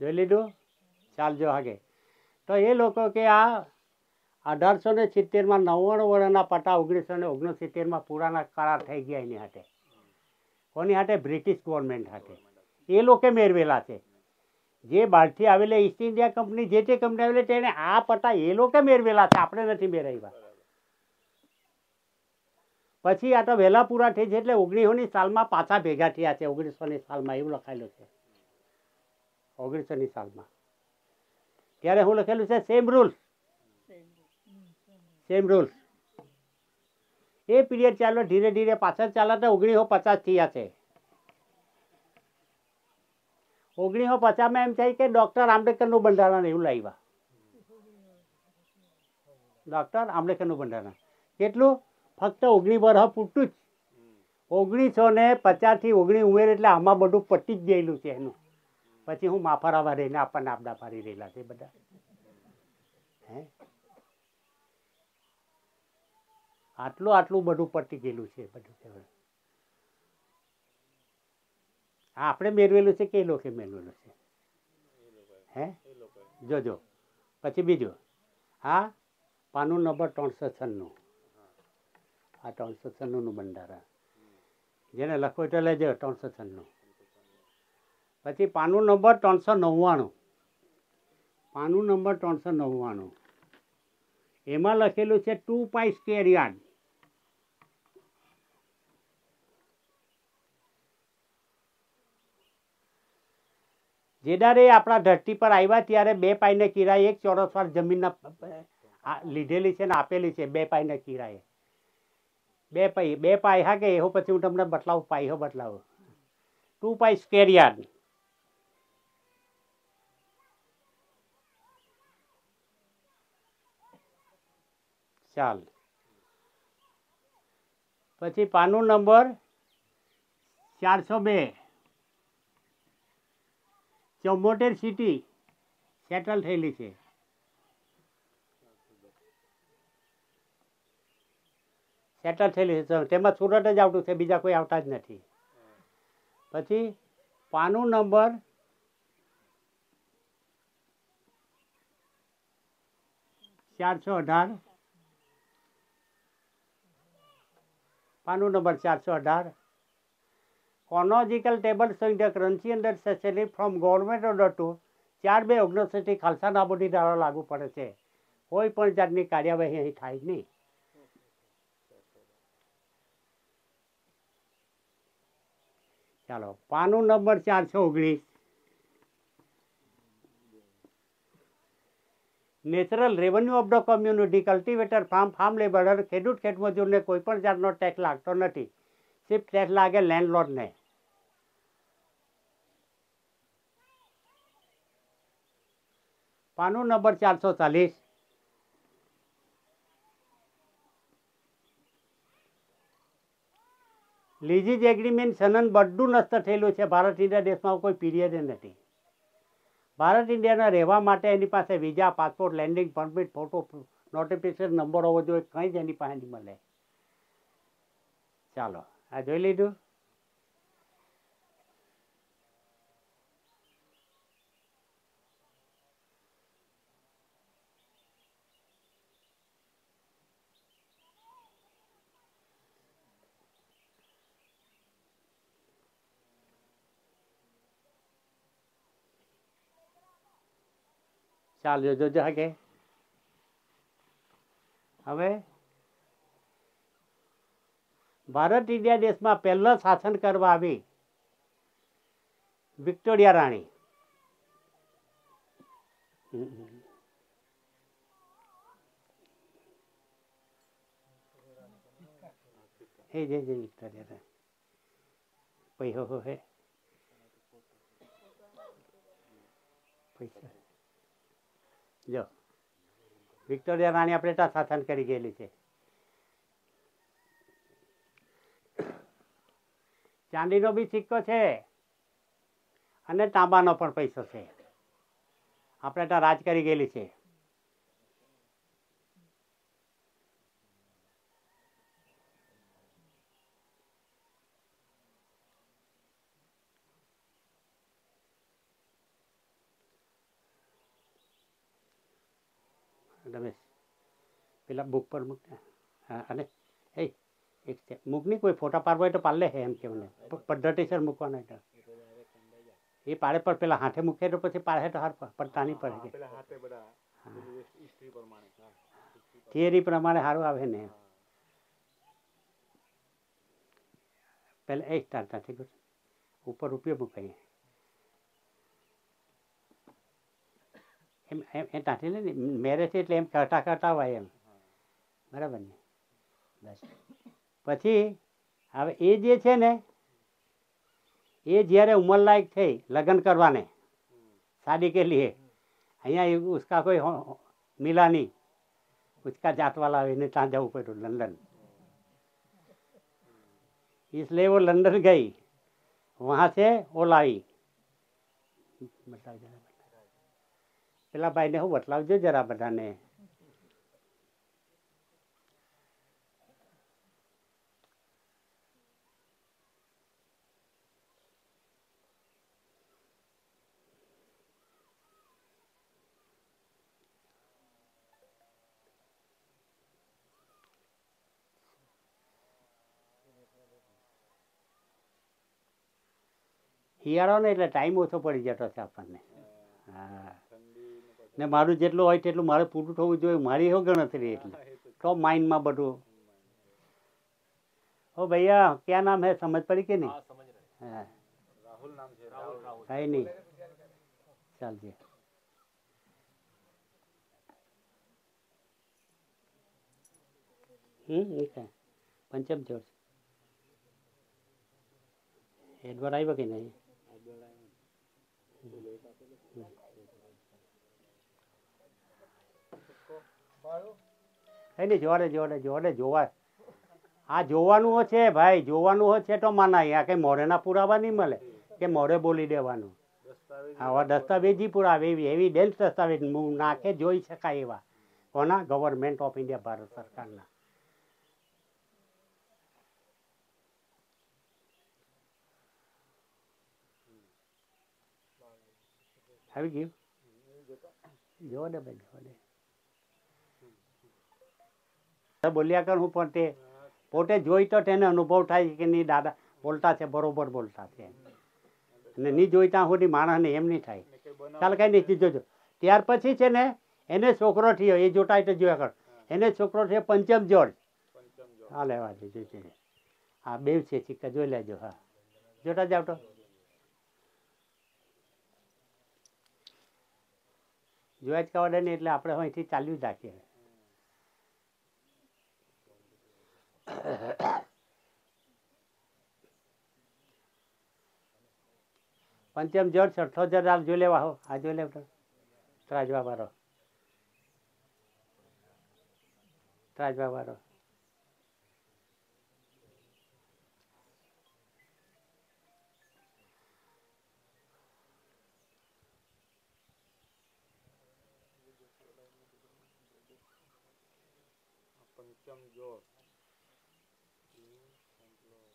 S1: જોઈ લીધું? ચાલજો આગે. તો એ લોકો કે આ 1870 99 વર્ષના પટા 1969 પુરાના કરાર થઈ ગયા એની હાથે. કોની હાથે? બ્રિટિશ ગવર્મેન્ટ હાથે. એ લોકો મેળવેલા છે. જે બહારથી આવેલા ઈસ્ટ ઇન્ડિયા કંપની જે તે કંપની આવેલી તેને આ પટા એ લોકો મેળવેલા છે, આપણે નથી મેળવ્યા. પછી આ તો વહેલા પૂરા થઈ છે એટલે 1900ની સાલમાં પાછા ભેગા થયા છે. 1900ની સાલમાં એવું લખાયેલું છે. 1900ની સાલમાં ત્યારે હું લખેલું છે સેમ રૂલ્સ. સેમ રૂલ્સ એ પીરિયડ ચાલો ધીરે ધીરે પાછળ ચાલે તો 1950 થયા છે. 1950 એમ થાય કે ડૉક્ટર આંબેડકરનું બંધારણ એવું લાવ્યા. ડૉક્ટર આંબેડકરનું બંધારણ કેટલું? ફક્ત 19 વર્ષ પૂરતું જ. 1950 થી 19 ઉમેર એટલે આમાં બધું પટી જ ગયેલું છે એનું. પછી હું માફરાવા રહીને આપણને આપડા પાડી રહેલા છે બધા. હે આટલું બધું પટી ગયેલું છે બધું. હા આપણે મેળવેલું છે કે એ લોકો મેળવેલું છે? હે જોજો. પછી બીજું હા પાનું નંબર 396. આ 396નું બંધારણ જેને લખો તો લેજો 396. પછી પાનું નંબર 399. પાનું નંબર 399 એમાં લખેલું છે 2 પાઈ સ્ક્વેર યાર્ડ. જે દાડે આપણા ધરતી પર આવ્યા ત્યારે 2 પાઈને કિરાએ 1 ચોરસ વાર જમીનના લીધેલી છે ને આપેલી છે 2 પાઈને કિરાએ. 2 પાઈ હા કે એવું પછી હું તમને બતલાવું પાઈઓ બતલાવું. 2 પાઈ સ્ક્વેર યાર્ડ. ચાલ પછી પાનું નંબર 402 74 સિટી સેટલ થયેલી છે. સેટલ થયેલી છે તેમાં સુરત જ આવતું છે, બીજા કોઈ આવતા જ નથી. પછી પાનું નંબર 418. પાનું number 418 chronological table showing the currency and necessary from government order to 4/2/1960 ખાલસા નાબૂદી ધારો લાગુ પડે છે. કોઈ પણ જાતની કાર્યવાહી અહીં થાય નહીં. ચાલો પાનું number 419 natural revenue of the community cultivator farm labourer ખેડૂત ખેતમજૂરને કોઈ પણ જાતનો ટેક્સ લાગતો નથી. સિર્ફ ટેક્સ લાગે લેન્ડલોર્ડને. પાનું નંબર 440 લીઝીજ એગ્રીમેન્ટ સનન બધું નષ્ટ થયેલું છે. ભારત ઇન્ડિયા દેશમાં કોઈ પીરિયડ નથી. ભારત ઇન્ડિયાના રહેવા માટે એની પાસે visa, passport, landing permit, photo, notification number હોવો જોઈએ. કંઈ જ એની પાસે નહીં મળે. ચાલો, આ જોઈ લીધું. ચાલ જોજો કે હવે ભારત ઇન્ડિયા દેશમાં પહેલા શાસન કરવા આવી વિક્ટોરિયા રાણી. એ જે વિક્ટોરિયા રાણી પૈસો હે પૈસા જો વિક્ટોરિયા રાણી આપણે ત્યાં શાસન કરી ગયેલી છે. ચાંદીનો બી સિક્કો છે અને તાંબાનો પણ પૈસો છે. આપણે ત્યાં રાજ કરી ગયેલી છે. રમેશ પેલા બુક પર મૂક. હા અને એ એક છે મૂકની કોઈ ફોટા પાડવો હોય તો પાડ લે. એમ કે મને પદ્ધતિસર મૂકવાનો હોય તો એ પાડે. પર પેલા હાથે મૂકે તો પછી પાડે તો હાર પડતા નહીં પડે. થિયરી પ્રમાણે સારું આવે ને. પેલા એક તારતા થઈ ગયું ઉપર ઉપયોગ મૂકાય એમ એ તાંથી ને મેરેજ એટલે એમ કરતા કરતા હોય એમ. બરાબર ને. બસ પછી હવે એ જે છે ને એ જ્યારે ઉંમરલાયક થઈ લગ્ન કરવાને शादी के लिए અહીંયા उसका कोई मिला नहीं. उसका जात वाला इन्हें ત્યાં જવું પડ્યું लंदन. इसलिए वो लंदन गई. वहाँ से वो लाई. પેલા ભાઈને હું બતલાવજો જરા બધાને. શિયાળો ને એટલે ટાઈમ ઓછો પડી જતો છે આપણને. હા ને મારું જેટલું હોય તેટલું મારે પૂરું થવું જોઈએ. મારી એવું ગણતરી એટલી તો માઇન્ડમાં બધું. ओ भैया क्या नाम है समझ पड़ी कि नहीं? हाँ राहुल नाम है. है नहीं चलिए. ठीक है पंचम जोड़ एडवर्ड आई कि नहीं? કઈ નહીં જોડે જોડે જોડે જોવા. આ જોવાનું છે ભાઈ. જોવાનું છે તો માનાય. આ કઈ મોઢેના પુરાવા નહીં મળે કે મોઢે બોલી દેવાનું. આવા દસ્તાવેજી પુરાવા એવિડન્સ દસ્તાવેજ નાખે જોઈ શકાય એવા. કોના? ગવર્મેન્ટ ઓફ ઇન્ડિયા ભારત સરકારના. આવી ગયું જોડે ભાઈ જોડે. બોલ્યા કર હું પણ તે પોતે જોઈ તો તેને અનુભવ થાય કે નહીં દાદા બોલતા છે બરોબર બોલતા છે. અને નહીં જોઈ ત્યાં સુધી માણસને એમ નહીં થાય. ચાલ કઈ નહીં જોજો. ત્યાર પછી છે ને એને છોકરો થયો. એ જોતા તો જોયા કર. એને છોકરો થયો પંચમ જોર્જ. હા લેવા દેજો. હા બે છે સિક્કા જોઈ લેજો. હા જોતા જાવ તો. જોયા જ કવાડે ને એટલે આપણે અહીંથી ચાલ્યું જ રાખીએ. પંચમ જોર 60,000 જોઈ લેવા હો. આ જોઈ લેવ તો ત્રાજવા વાળો. ત્રાજવા વાળો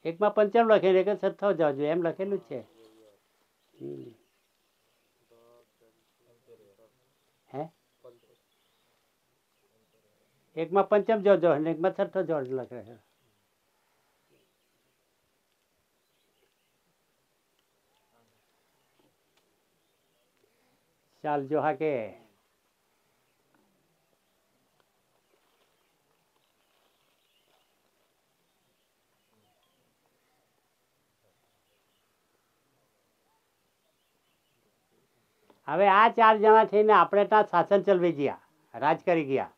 S1: એકમાં પંચમ લખેલું એક છઠ્ઠો જજો એમ લખેલું જ છે. હે એકમાં પંચમ જોજો અને એકમાં છઠ્ઠો જોડ લખે છે. ચાલજો હા કે હવે આ 4 જણા થઈને આપણે ત્યાં શાસન ચલવી ગયા, રાજ કરી ગયા.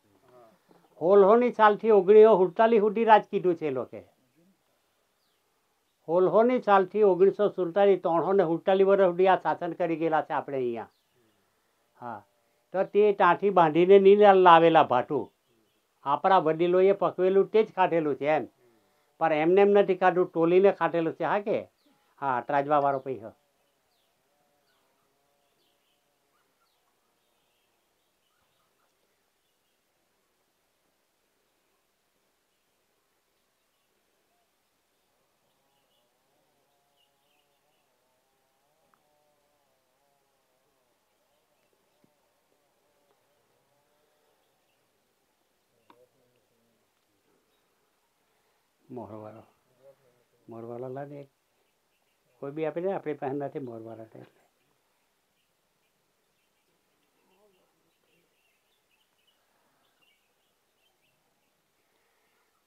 S1: 16ની સાલથી 1947 સુધી રાજ કીધું છે એ લોકો. 16ની સાલથી 1947 347 વર્ષ સુધી આ શાસન કરી ગયેલા છે આપણે અહીંયા. હા, તો તે ત્યાંથી બાંધીને નહીં લાવેલા ભાટું. આપણા વડીલોએ પકવેલું તે જ ખાધેલું છે એમ, પણ એમને એમ નથી ખાધું, ટોલીને ખાધેલું છે. હા કે હા, ત્રાજવા વાળો પૈસા મોરવાળો મોરવાળો લાગે કોઈ બી આપે ને, આપણી પાસે નથી મોરવાળા. એટલે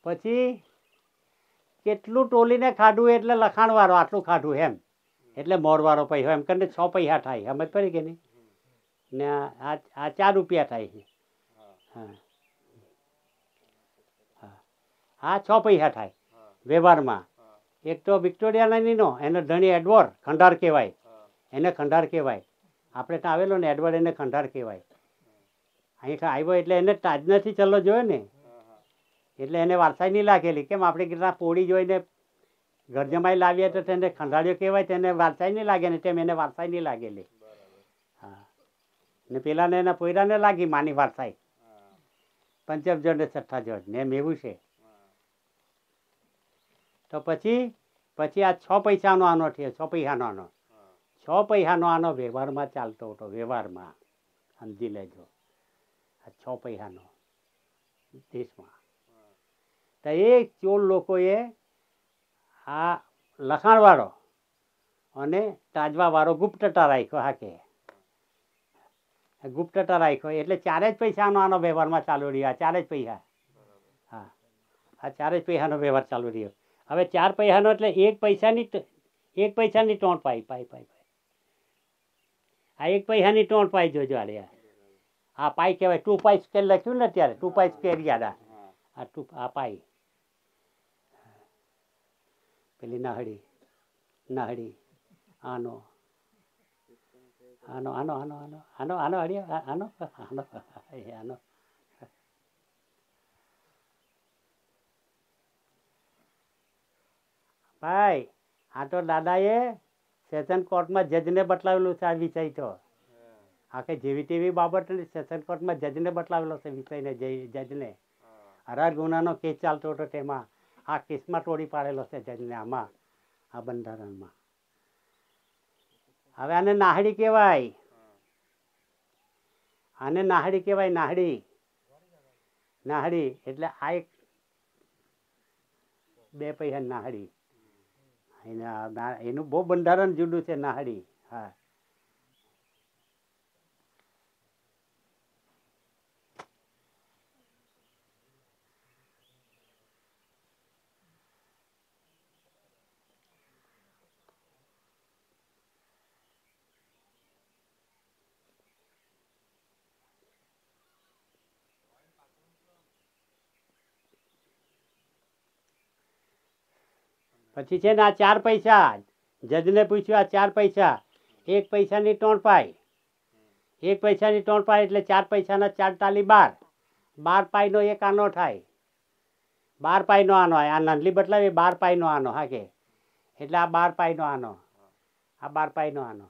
S1: પછી કેટલું ટોલીને ખાધું એટલે લખાણવાળો આટલું ખાધું એમ, એટલે મોરવાળો પૈસો એમ કરીને 6 પૈસા થાય. સમજ પડી કે નહીં? ને આ 4 રૂપિયા થાય છે. હા હા, આ 6 પૈસા થાય વ્યવહારમાં. એક તો વિક્ટોરિયાનો એનો ધણી એડવર્ડ ખંડાર કહેવાય, એને ખંડાર કહેવાય. આપણે ત્યાં આવેલો ને એડવર્ડ, એને ખંડાર કહેવાય. અહીં આવ્યો એટલે એને તાજ નથી ચલો જોયો ને, એટલે એને વારસાઈ નહીં લાગેલી. કેમ આપણે કેટલા પોળી જોઈને ઘર જમાઈ લાવીએ તો તેને ખંડાળ્યો કહેવાય, તેને વારસાઈ નહીં લાગે ને, તેમ એને વારસાઈ નહીં લાગેલી. હા, ને પેલાને એના પોયરાને લાગી માની વારસાઈ, પંચમ જોડ ને છઠ્ઠા જોડ ને એમ એવું છે. તો પછી આ 6 પૈસાનો આનો થયો, 6 પૈસાનો આનો, 6 પૈસાનો આનો વ્યવહારમાં ચાલતો હતો. વ્યવહારમાં સમજી લેજો, આ 6 પૈસાનો દેશમાં. તો એ ચોર લોકોએ આ લખાણવાળો અને તાજવાવાળો ગુપ્તતા રાખ્યો. હા કે ગુપ્તતા રાખ્યો એટલે 4 જ પૈસાનો આનો વ્યવહારમાં ચાલુ રહ્યો. આ 4 જ પૈસા. હા, આ 4 જ પૈસાનો વ્યવહાર ચાલુ રહ્યો. હવે 4 પૈસાનો એટલે 1 પૈસાની 3 પાઈ. આ 1 પૈસાની 3 પાઈ જોજો. આ પાઈ કહેવાય. 2 પાઈ સ્કેલ લખ્યું ને અત્યારે, 2 પાઈ સ્કેલ યાદ. આ પાઈ પેલી નાહડી આનો આનો આનો આનો આનો આનો આનો આનો આનો આનો ભાઈ, આ તો દાદાએ સેશન કોર્ટમાં જજને બતલાવેલું છે. આ વિષય તો આખે જેવી તેવી બાબત સેશન કોર્ટમાં જજને બતલાવેલો છે વિષયને. જજને હરાર ગુનાનો કેસ ચાલતો હતો, તેમાં આ કેસમાં તોડી પાડેલો છે જજને. આમાં આ બંધારણમાં હવે આને નાહડી કહેવાય. આને નાહડી કહેવાય. નાહડી એટલે આ એક 2 પૈસા નાહડી. એનું બહુ બંધારણ જુદું છે નાહડી. હા, પછી છે ને આ 4 પૈસા. જજને પૂછ્યું આ 4 પૈસા. 1 પૈસાની 3 પાઈ. 1 પૈસાની 3 પાઈ એટલે 4 પૈસાના 4 તાલી 12. 12 પાઈનો એક આનો થાય. 12 પાઈનો આનો. આ નાનલી બતલાવી 12 પાઈનો આનો. હા કે એટલે આ 12 પાઈનો આનો, આ 12 પાઈનો આનો,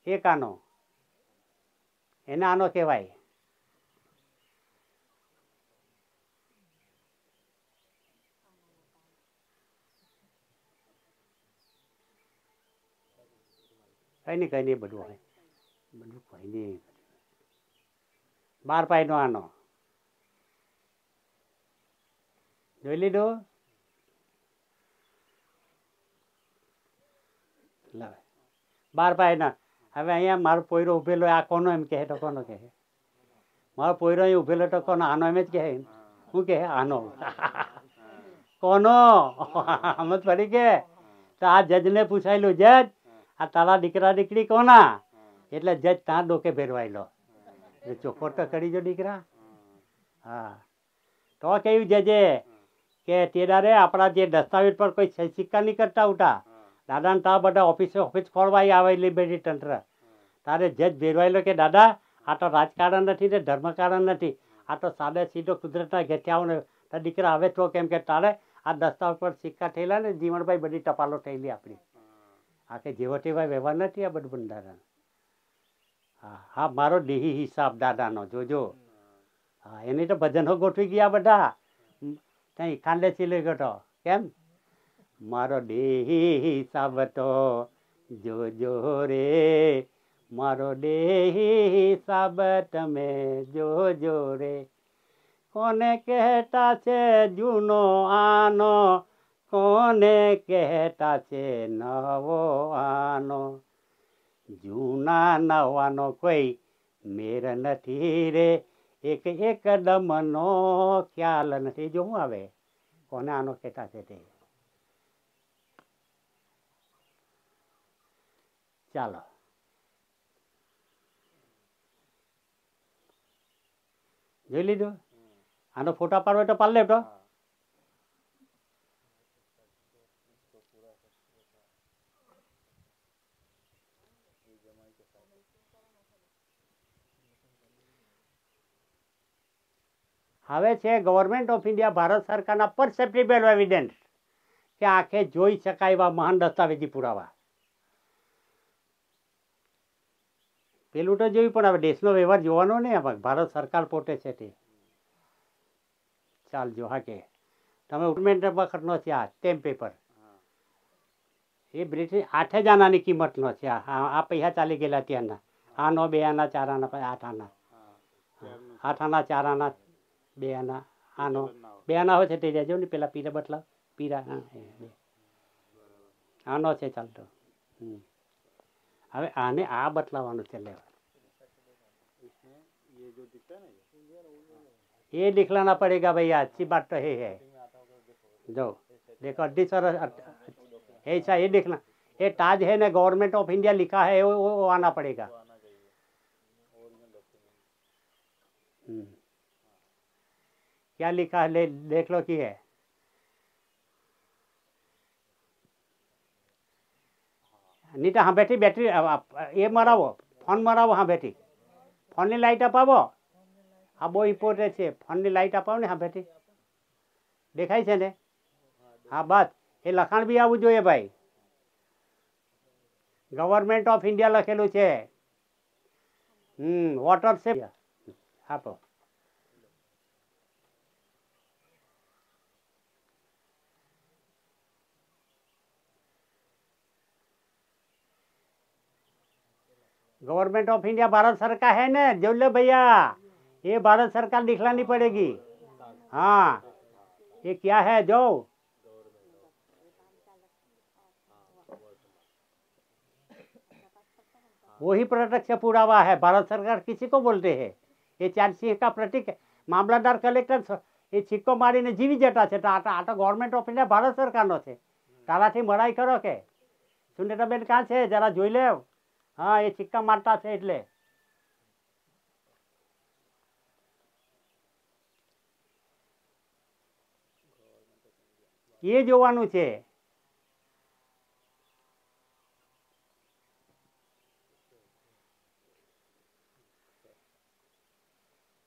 S1: એક આનો, એને આનો કહેવાય. કંઈ નહીં બધું હોય, બધું કંઈ નહીં. 12 પાઈનો આનો જોઈ લીધું. લાવે 12 પાઈના. હવે અહીંયા મારો પોયરો ઉભેલો, આ કોનો એમ કહે તો કોનો કહે? મારો પોયરો અહીં ઉભેલો તો કોનો? આનો એમ જ કહે. શું કહે? આનો. કોનો? સમજ પડી કે? તો આ જજને પૂછાયેલું, જજ આ તારા દીકરા દીકરી કોના? એટલે જજ ત્યાં ડોકે ફેરવાયેલો. ચોખ્ખો તો કરી જો દીકરા. હા તો કહ્યું જજે કે તેદારે આપણા જે દસ્તાવેજ પર કોઈ સિક્કા નહીં કરતા ઉઠા, દાદાને તા બધા ઓફિસ ખોલવાઈ આવેલી બેઠી તંત્ર. તારે જજ ભેરવાયેલો કે દાદા આ તો રાજકારણ નથી ને ધર્મકારણ નથી, આ તો સાદે સીધો કુદરતના ઘેઠિયાઓને દીકરા હવે તો કેમ કે તારે આ દસ્તાવેજ પર સિક્કા થયેલા ને જીવણભાઈ બધી ટપાલો થયેલી આપણી. આ કે જેવો તેવા વ્યવહાર નથી આ બધું બંધારણ. હા હા મારો દેહી હિસાબ દાદાનો જોજો. હા એની તો ભજનો ગોઠવી ગયા બધા. ત્યાં ખાંડે ચીલી ગયો કેમ? મારો દેહી હિસાબ તો જોજો રે, મારો દેહી હિસાબ તમે જોજો રે. કોને કહેતા છે જૂનો આનો, કોને કહેતા છે નવો આનો? જૂના નવાનો કોઈ મેર નથી રે, એક એકદમનો ખ્યાલ નથી. જો હું આવે કોને આનો કહેતા છે તે. ચાલો જોઈ લીધું. આનો ફોટા પાડવો તો પાડ લે તો. હવે છે ગવર્મેન્ટ ઓફ ઇન્ડિયા ભારત સરકારના પરસેપ્ટેબલ એવિડન્સ કે આંખે જોઈ શકાય એવા મહાન દસ્તાવેજી પુરાવા. પેલું તો જોયું પણ હવે દેશનો વ્યવહાર જોવાનો નહીં. ભારત સરકાર પોતે છે તે. ચાલજો હા કે તમે ઉમેન્ટ વખતનો છે આ સ્ટેમ્પ પેપર. એ બ્રિટિશ 8 આનાની કિંમતનો છે. આ પૈસા ચાલી ગયેલા ત્યાંના. આનો 2 આના 4 આના 8 આના 8 આના 4 આના 2 આના. આનો 2 આના હોય છે તે જો ને પેલા પીરા બતલા પીરા. હા આનો છે ચાલતો. હવે આને આ બતલાવાનું છે લેવા. ये दिखलाना पड़ेगा भैया, अच्छी बात तो है। जो देखो 28 ऐसा ये देखना, ये ताज है ना गवर्नमेंट ऑफ इंडिया लिखा है वो आना पड़ेगा। क्या लिखा है देख लो कि है। नहीं तो हाँ बैठी बैटरी ये मरावो फोन मरावो। हाँ बैठी फोन ની લાઈટ અપાવો। આ બહુ ઇમ્પોર્ટન્ટ છે। ફોનની લાઈટ અપાવો ને। હા બેટી દેખાય છે ને? હા બસ એ લખાણ બી આવવું જોઈએ ભાઈ। ગવર્મેન્ટ ઓફ ઇન્ડિયા લખેલું છે। વોટર છે આપો। गवर्नमेंट ऑफ इंडिया भारत सरकार है ना, जो लो भैया ये भारत सरकार दिखलानी पड़ेगी। हाँ ये क्या है जो वही प्रत्यक्ष पुरावा है। भारत सरकार किसी को बोलते हैं? ये 4 सिंह का प्रतीक है। मामलतदार कलेक्टर ये सिक्को मारीने जीवी जता है। तो आ तो गवर्नमेंट ऑफ इंडिया भारत सरकारનો છે। તારાથી મરાઈ કરો કે સુનેતાબેન ક્યાં છે જરા જોઈ લે। हाँ ये सिक्का मारता है એટલે એ જોવાનું છે।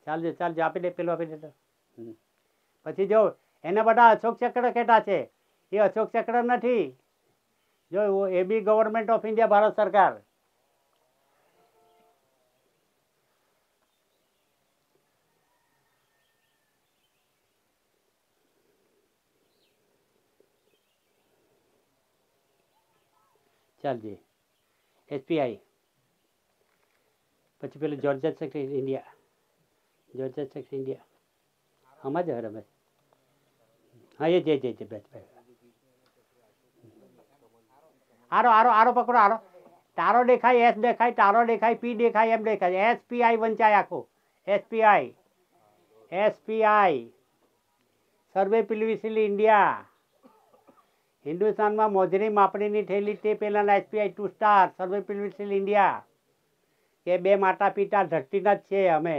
S1: ચાલજો ચાલજો આપી દે પેલું આપી દે તો પછી જો એને બધા અશોક ચક્ર કહેતા છે। એ અશોક ચક્ર નથી જો એ બી ગવર્નમેન્ટ ઓફ ઇન્ડિયા ભારત સરકાર। ચાલજી SPI, પછી પેલું Georgia sector India, Georgia sector India, આમાં જ રમેશ. હા એ જે બેસ આરો આરો આરો પકડો આરો. તારો દેખાય, S દેખાય, તારો દેખાય, P દેખાય, M દેખાય. SPI વંચાય આખું. SPI સર્વે પિલવિસિલ ઇન્ડિયા. હિન્દુસ્તાનમાં મોજરી માપણીની થયેલી તે પહેલાના SPI 2 સ્ટાર સર્વે પિલવિસિલ ઇન્ડિયા, કે બે માતા પિતા ધરતીના જ છે અમે.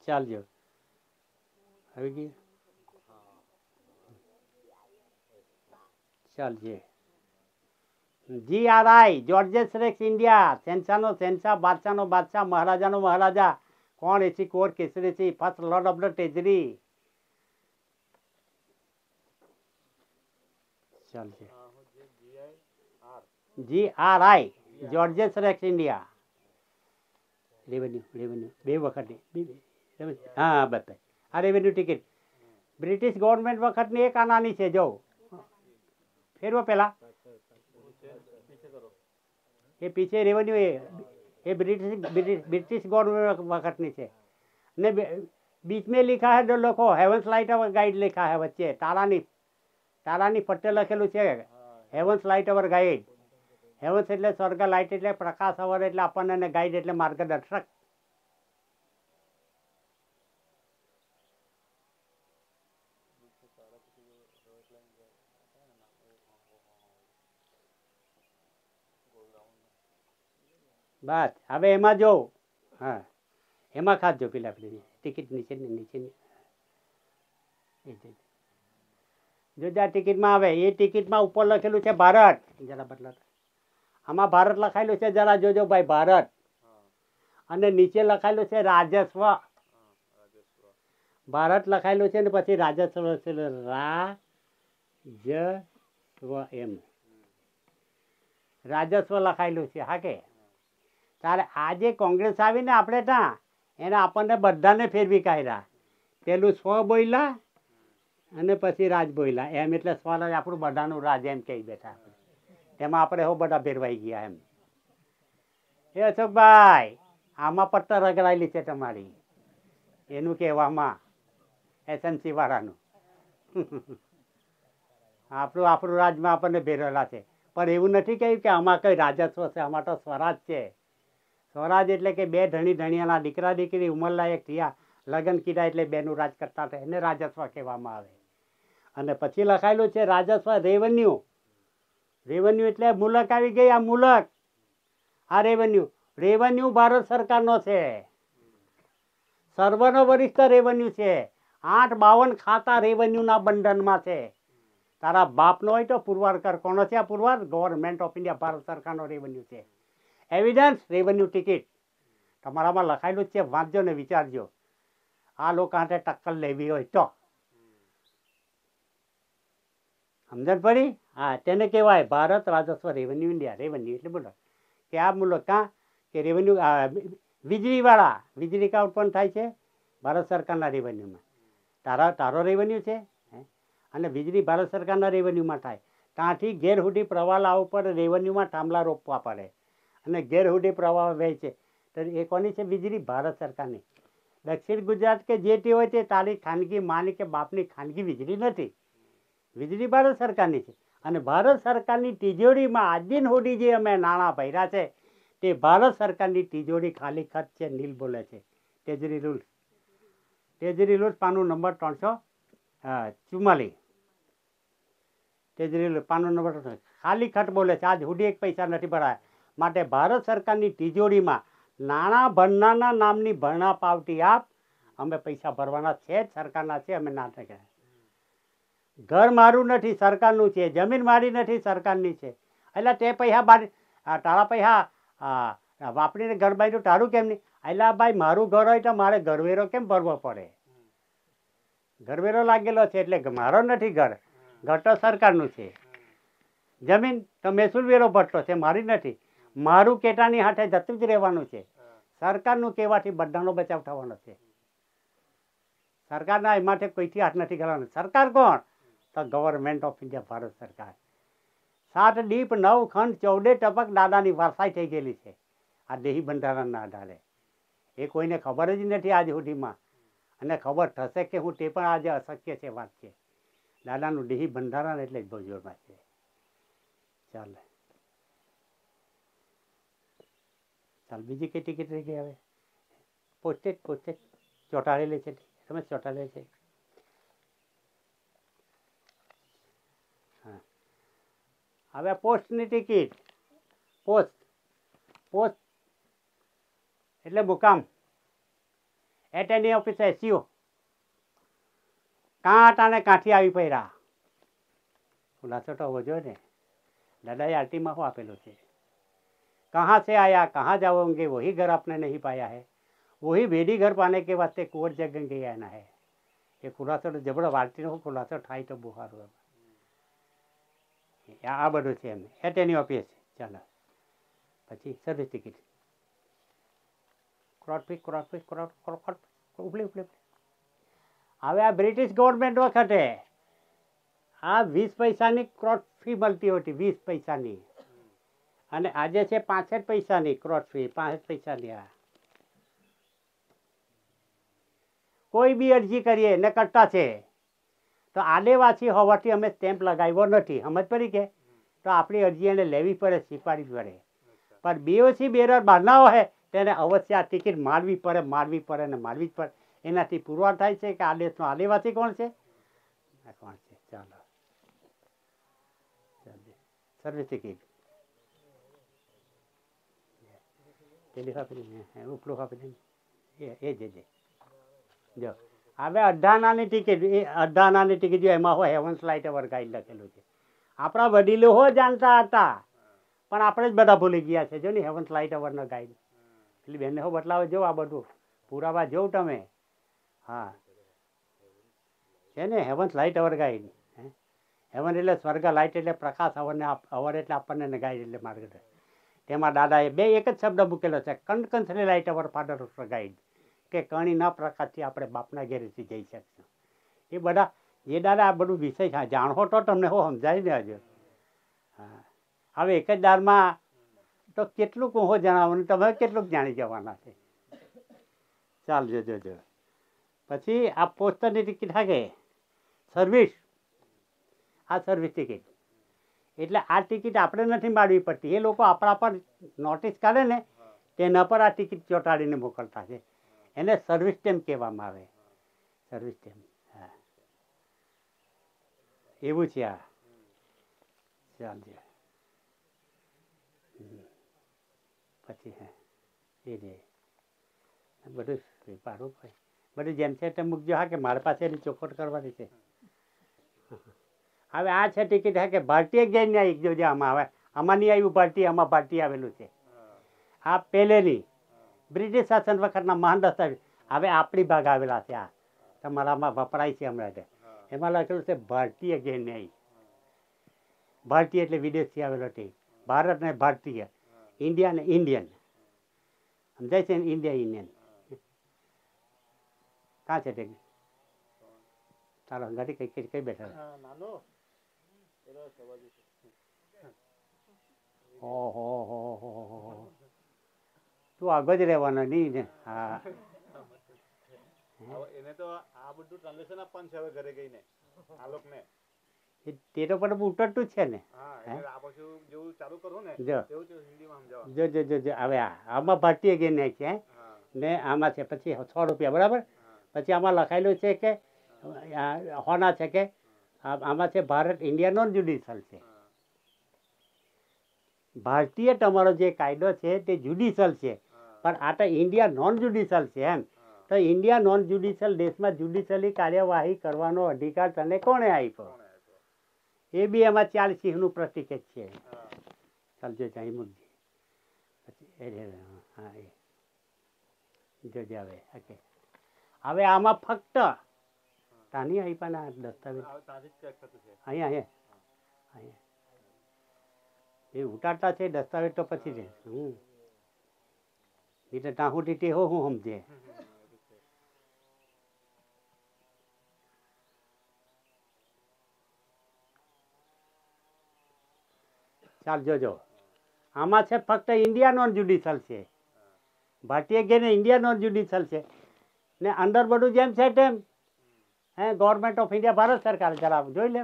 S1: ચાલજો આવી ગઈ. ચાલજે. GRI જોર્જિયસ રેક્સ ઇન્ડિયા, શેનશાહનો શેનશાહ, બાદશાહનો બાદશાહ, મહારાજાનો મહારાજા, કોણ એસી કોર કેસરી, first lord of the treasury. ચાલશે. GRI જોર્જિયસ રેક્સ ઇન્ડિયા, રેવન્યુ બે વખતની. હા બસ આ રેવન્યુ ટિકિટ બ્રિટિશ ગવર્મેન્ટ વખતની એક આનાની છે. જો ફેરવો પેલા એ પીછે રેવન્યુ એ ब्रिटिश गवर्नमेंट वक़्त છે. ने बीच में लिखा है जो लोगों हेवंस लाइट अवर गाइड लिखा है वच्चे तारानी फट्टे लखेલું છે हेवंस लाइट अवर गाइड. हेवंस એટલે સ્વર્ગ, લાઇટ એટલે પ્રકાશ, અવર એટલે આપણને, ગાઈડ એટલે માર્ગદર્શક. બસ હવે એમાં જો, હા એમાં ખાજો પેલા પેલી ટિકિટ નીચેની જો જ્યાં ટિકિટમાં આવે એ ટિકિટમાં ઉપર લખેલું છે ભારત. જરા બદલા આમાં ભારત લખાયેલું છે, જરા જોજો ભાઈ ભારત. અને નીચે લખાયેલું છે રાજસ્વ. ભારત લખાયેલું છે ને પછી રાજસ્વ રાજસ્વ એમ રાજસ્વ લખાયેલું છે. હા કે તારે આજે કોંગ્રેસ આવીને આપણે ત્યાં એને આપણને બધાને ફેરવી કાઢ્યા. પેલું સ્વ બોયલા અને પછી રાજ બોયલા એમ, એટલે સ્વ આપણું બધાનું રાજ એમ કહી બેઠા. તેમાં આપણે હો બધા ફેરવાઈ ગયા એમ. એ અશોકભાઈ આમાં પટ્ટર રગડાયેલી છે તમારી, એનું કહેવામાં SNC વાળાનું. આપણું રાજમાં આપણને ફેરવેલા છે. પણ એવું નથી કહ્યું કે આમાં કઈ રાજસ્વ છે, આમાં તો સ્વરાજ છે. સ્વરાજ એટલે કે બે ધણી ધણીયાના દીકરા દીકરી ઉંમરલાયક થયા, લગ્ન કીધા એટલે બેનું રાજ કરતા હતા, એને રાજસ્વ કહેવામાં આવે. અને પછી લખાયેલું છે રાજસ્વ રેવન્યુ. રેવન્યુ એટલે મુલક આવી ગઈ. આ મુલક, આ રેવન્યુ ભારત સરકારનો છે. સર્વનો વરિષ્ઠ રેવન્યુ છે. 852 ખાતા રેવન્યુના બંધનમાં છે. તારા બાપનો હોય તો પુરવાર કર. કોનો છે આ પુરવાર? ગવર્મેન્ટ ઓફ ઇન્ડિયા, ભારત સરકારનો રેવન્યુ છે. એવિડન્સ રેવન્યુ ટિકિટ તમારામાં લખાયેલું જ છે. વાંચજો ને વિચારજો. આ લોકો હાથે ટક્કર લેવી હોય તો. સમજણ પડી? હા તેને કહેવાય ભારત રાજસ્વ રેવન્યુ ઇન્ડિયા. રેવન્યુ એટલે બોલો કે આ મુલક કાં કે રેવન્યુ વીજળીવાળા, વીજળી કાં ઉત્પન્ન થાય છે ભારત સરકારના રેવન્યુમાં. તારો રેવન્યુ છે અને વીજળી ભારત સરકારના રેવન્યુમાં થાય. ત્યાંથી ઘેર સુધી પ્રવાહ લાવવા પડે, રેવન્યુમાં થાંભલા રોપવા પડે અને ઘેર સુધી પ્રવાહ વહે છે. તો એ કોની છે? વીજળી ભારત સરકારની. દક્ષિણ ગુજરાત કે જે તે હોય તે તારી ખાનગી માની કે બાપની ખાનગી વીજળી નથી. વીજળી ભારત સરકારની છે. અને ભારત સરકારની તિજોરીમાં આજ દિન સુધી જે અમે નાણાં ભર્યા છે તે ભારત સરકારની તિજોરી ખાલી ખત છે, નીલ બોલે છે. ટ્રેઝરી રૂલ્સ પાનું નંબર 344. ટ્રેઝરી રૂલ્સ પાનું નંબર 300 ખાલી ખત બોલે છે. આજ સુધી એક પૈસા નથી ભરાયા. માટે ભારત સરકારની તિજોરીમાં નાણાં ભરનારના નામની ભરણા પાવતી આપ. અમે પૈસા ભરવાના છે જ, સરકારના છે, અમે ના થાય. ઘર મારું નથી, સરકારનું છે. જમીન મારી નથી, સરકારની છે. એટલે તે પૈસા તારા પૈસા વાપરીને ઘર બાંધ્યું, તારું કેમ નહીં? એટલે ભાઈ મારું ઘર હોય તો મારે ઘરવેરો કેમ ભરવો પડે? ઘરવેરો લાગેલો છે એટલે મારો નથી ઘર, ઘર તો સરકારનું છે. જમીન તો મહેસૂલ વેરો ભરતો છે, મારી નથી. મારું કેટાની હાથે જતું જ રહેવાનું છે. સરકારનું કહેવાથી બધાનો બચાવ થવાનો છે. સરકારના એ માટે કોઈથી હાથ નથી કરવાનો. સરકાર કોણ? તો ગવર્મેન્ટ ઓફ ઇન્ડિયા, ભારત સરકાર. 7 દીપ 9 ખંડ 14 ટપક દાદાની વારસાઈ થઈ ગયેલી છે આ દેહી બંધારણના આધારે. એ કોઈને ખબર જ નથી આજ સુધીમાં, અને ખબર થશે કે હું તે પણ આજે અશક્ય છે વાત છે. દાદાનું દેહી બંધારણ એટલે જ બહુ જોરમાં છે. ચાલે ચાલ, બીજી કઈ ટિકિટ રહી ગઈ? હવે પોસ્ટેજ ચોંટાડેલી છે, તમે ચોંટાડેલી છે. હા, હવે પોસ્ટની ટિકિટ. પોસ્ટ એટલે મુકામ. એટ એની ઓફિસ એસયુ કાંટા ને કાંઠી આવી પડ્યા. ખુલાસો તો હોવો જોઈએ ને. દાદાએ આરતીમાં શું આપેલું છે? कहाँ से आया कहाँ जाओगे वही घर आपने नहीं पाया है, वही बेडी घर पाने के वास्ते कुंवर जगेंगे आना है. એ ખુલાસો તો જબરો વાર્તીનો ખુલાસો થાય તો બહુ સારું. આ બધું છે એમ. At any office. ચાલો પછી સર્વિસ ટિકિટ. હવે આ બ્રિટિશ ગવર્મેન્ટ વખતે આ 20 પૈસાની ક્રોસ ફી મળતી હતી, 20 પૈસાની. અને આજે છે 65 પૈસાની ક્રોસ ફી, 65 પૈસાની. આ કોઈ બી અરજી કરીએ ને કરતા છે તો આદિવાસી હોવાથી અમે સ્ટેમ્પ લગાવ્યો નથી, સમજ પડી કે? તો આપણી અરજી એને લેવી પડે, સ્વીકારવી પડે. પણ બીઓસી બેરર બહારના હોય તેને અવશ્ય આ ટિકિટ મારવી પડે ને મારવી જ પડે. એનાથી પુરવાર થાય છે કે આ દેશનો આદિવાસી કોણ છે. ચાલો સર્વિસ ટિકિટ. ઉપલું આપી દે એ જે જો. હવે 18 આનાની ટિકિટ, એ 18 આનાની ટિકિટ જો એમાં હોય હેવન્સ લાઇટ અવર ગાઈડ લખેલું છે. આપણા વડીલો હો જાણતા હતા પણ આપણે જ બધા ભૂલી ગયા છે. જો ને હેવન્સ લાઇટ અવરનો ગાઈડ. એટલે બેનને હો બદલાવે જો આ બધું પુરાવા જોઉં તમે. હા છે ને હેવન્સ લાઇટ અવર ગાઈડ. હેવન એટલે સ્વર્ગ, લાઇટ એટલે પ્રકાશ, અવર એટલે આપણને ગાઈડ એટલે માર્ગદર્શન. તેમાં દાદાએ બે એક જ શબ્દ મૂકેલો છે, કનકન્સલી light our father of guide, કે કણીના પ્રકાશથી આપણે બાપના ઘેરેથી જઈ શકશું. એ બધા એ દાદા આ બધું વિષય જાણો તો તમને હું સમજાય ને હજુ. હા હવે એક જ દારમાં તો કેટલુંક હું જણાવવાનું, તમે કેટલુંક જાણી જવાના છે. ચાલજો જોજો. પછી આ પોસ્ટની ટિકિટ હાકે સર્વિસ. આ સર્વિસ ટિકિટ એટલે આ ટિકિટ આપણે નથી મારવી પડતી. એ લોકો આપણા પર નોટિસ કાઢે ને તેના પર આ ટિકિટ ચોંટાડીને મોકલતા છે. એને સર્વિસ સ્ટેમ્પ કહેવામાં આવે. Service stamp. હા એવું છે આ. ચાલજો પછી હા એ જે બધું પાડવું હોય બધું જેમ છે તેમ મૂકજો. હા કે મારી પાસે એની ચોખવટ કરવાની છે. હવે આ છે ટિકિટ. હા કે ભારતીય ગેમ ને આવી જોજે. આમાં હવે આમાં નહીં આવ્યું ભારતીય, આમાં ભારતીય આવેલું છે. આ પહેલેની બ્રિટિશ શાસન વખતના મહાન દસ્તાવેજ. હવે આપણી ભાગ આવેલા છે. આ તમારામાં વપરાય છે હમણાં. એમાં લખેલું છે ભારતીય ગેમ ન્યાય. ભારતીય એટલે વિદેશથી આવેલો છે. ભારત ને ભારતીય, ઇન્ડિયા ને ઇન્ડિયન. સમજાય છે ને? India Indian. કાં છે તે? ચાલો ગાડી કઈ કઈ બેઠા? ઓહો તું આગળ જ રહેવાનો નહીં ને? હા
S2: એને તો આ બધું ટ્રાન્સલેશન આપવાનું છે હવે ઘરે ગઈને આ લોકને.
S1: તે તો પણ ઉતરતું જ છે ને.
S2: આ પછી જેવું ચાલુ કરું ને
S1: જો
S2: હિન્દીમાં સમજાવવાનું.
S1: જો જો જો હવે આમાં ભારતીય ગેમ નાખ છે ને આમાં છે પછી 100 રૂપિયા બરાબર. પછી આમાં લખાયેલું છે કે હોના છે કે આમાં છે ભારત ઇન્ડિયા નોન જ્યુડિશિયલ છે. ભારતીય તમારો જે કાયદો છે તે જ્યુડિશિયલ છે, પણ આ તો ઇન્ડિયા નોન જ્યુડિશિયલ છે એમ. તો ઇન્ડિયા નોન જ્યુડિશિયલ દેશમાં જ્યુડિશિયલી કાર્યવાહી કરવાનો અધિકાર તને કોણે આપ્યો? એ બી એમાં 4 સિંહનું પ્રતિક જ છે. ચાલજો જાય મૂકજે પછી હા એ જોજે હવે. ઓકે હવે આમાં ફક્ત તાની આપ્યાના દસ્તાવેજ અહીંયા અહીંયા એ ઉતારતા છે દસ્તાવેજ તો પછી છે. એટલે ટાહુથી તે હું સમજે. ચાલ જોજો આમાં છે ફક્ત ઇન્ડિયા નોન જ્યુડિશિયલ છે, ભારતીય ગેને ઇન્ડિયા નોન જ્યુડિશિયલ છે ને અંદર બધું જેમ છે તેમ હે ગવર્મેન્ટ ઓફ ઇન્ડિયા ભારત સરકાર જરા જોઈ લે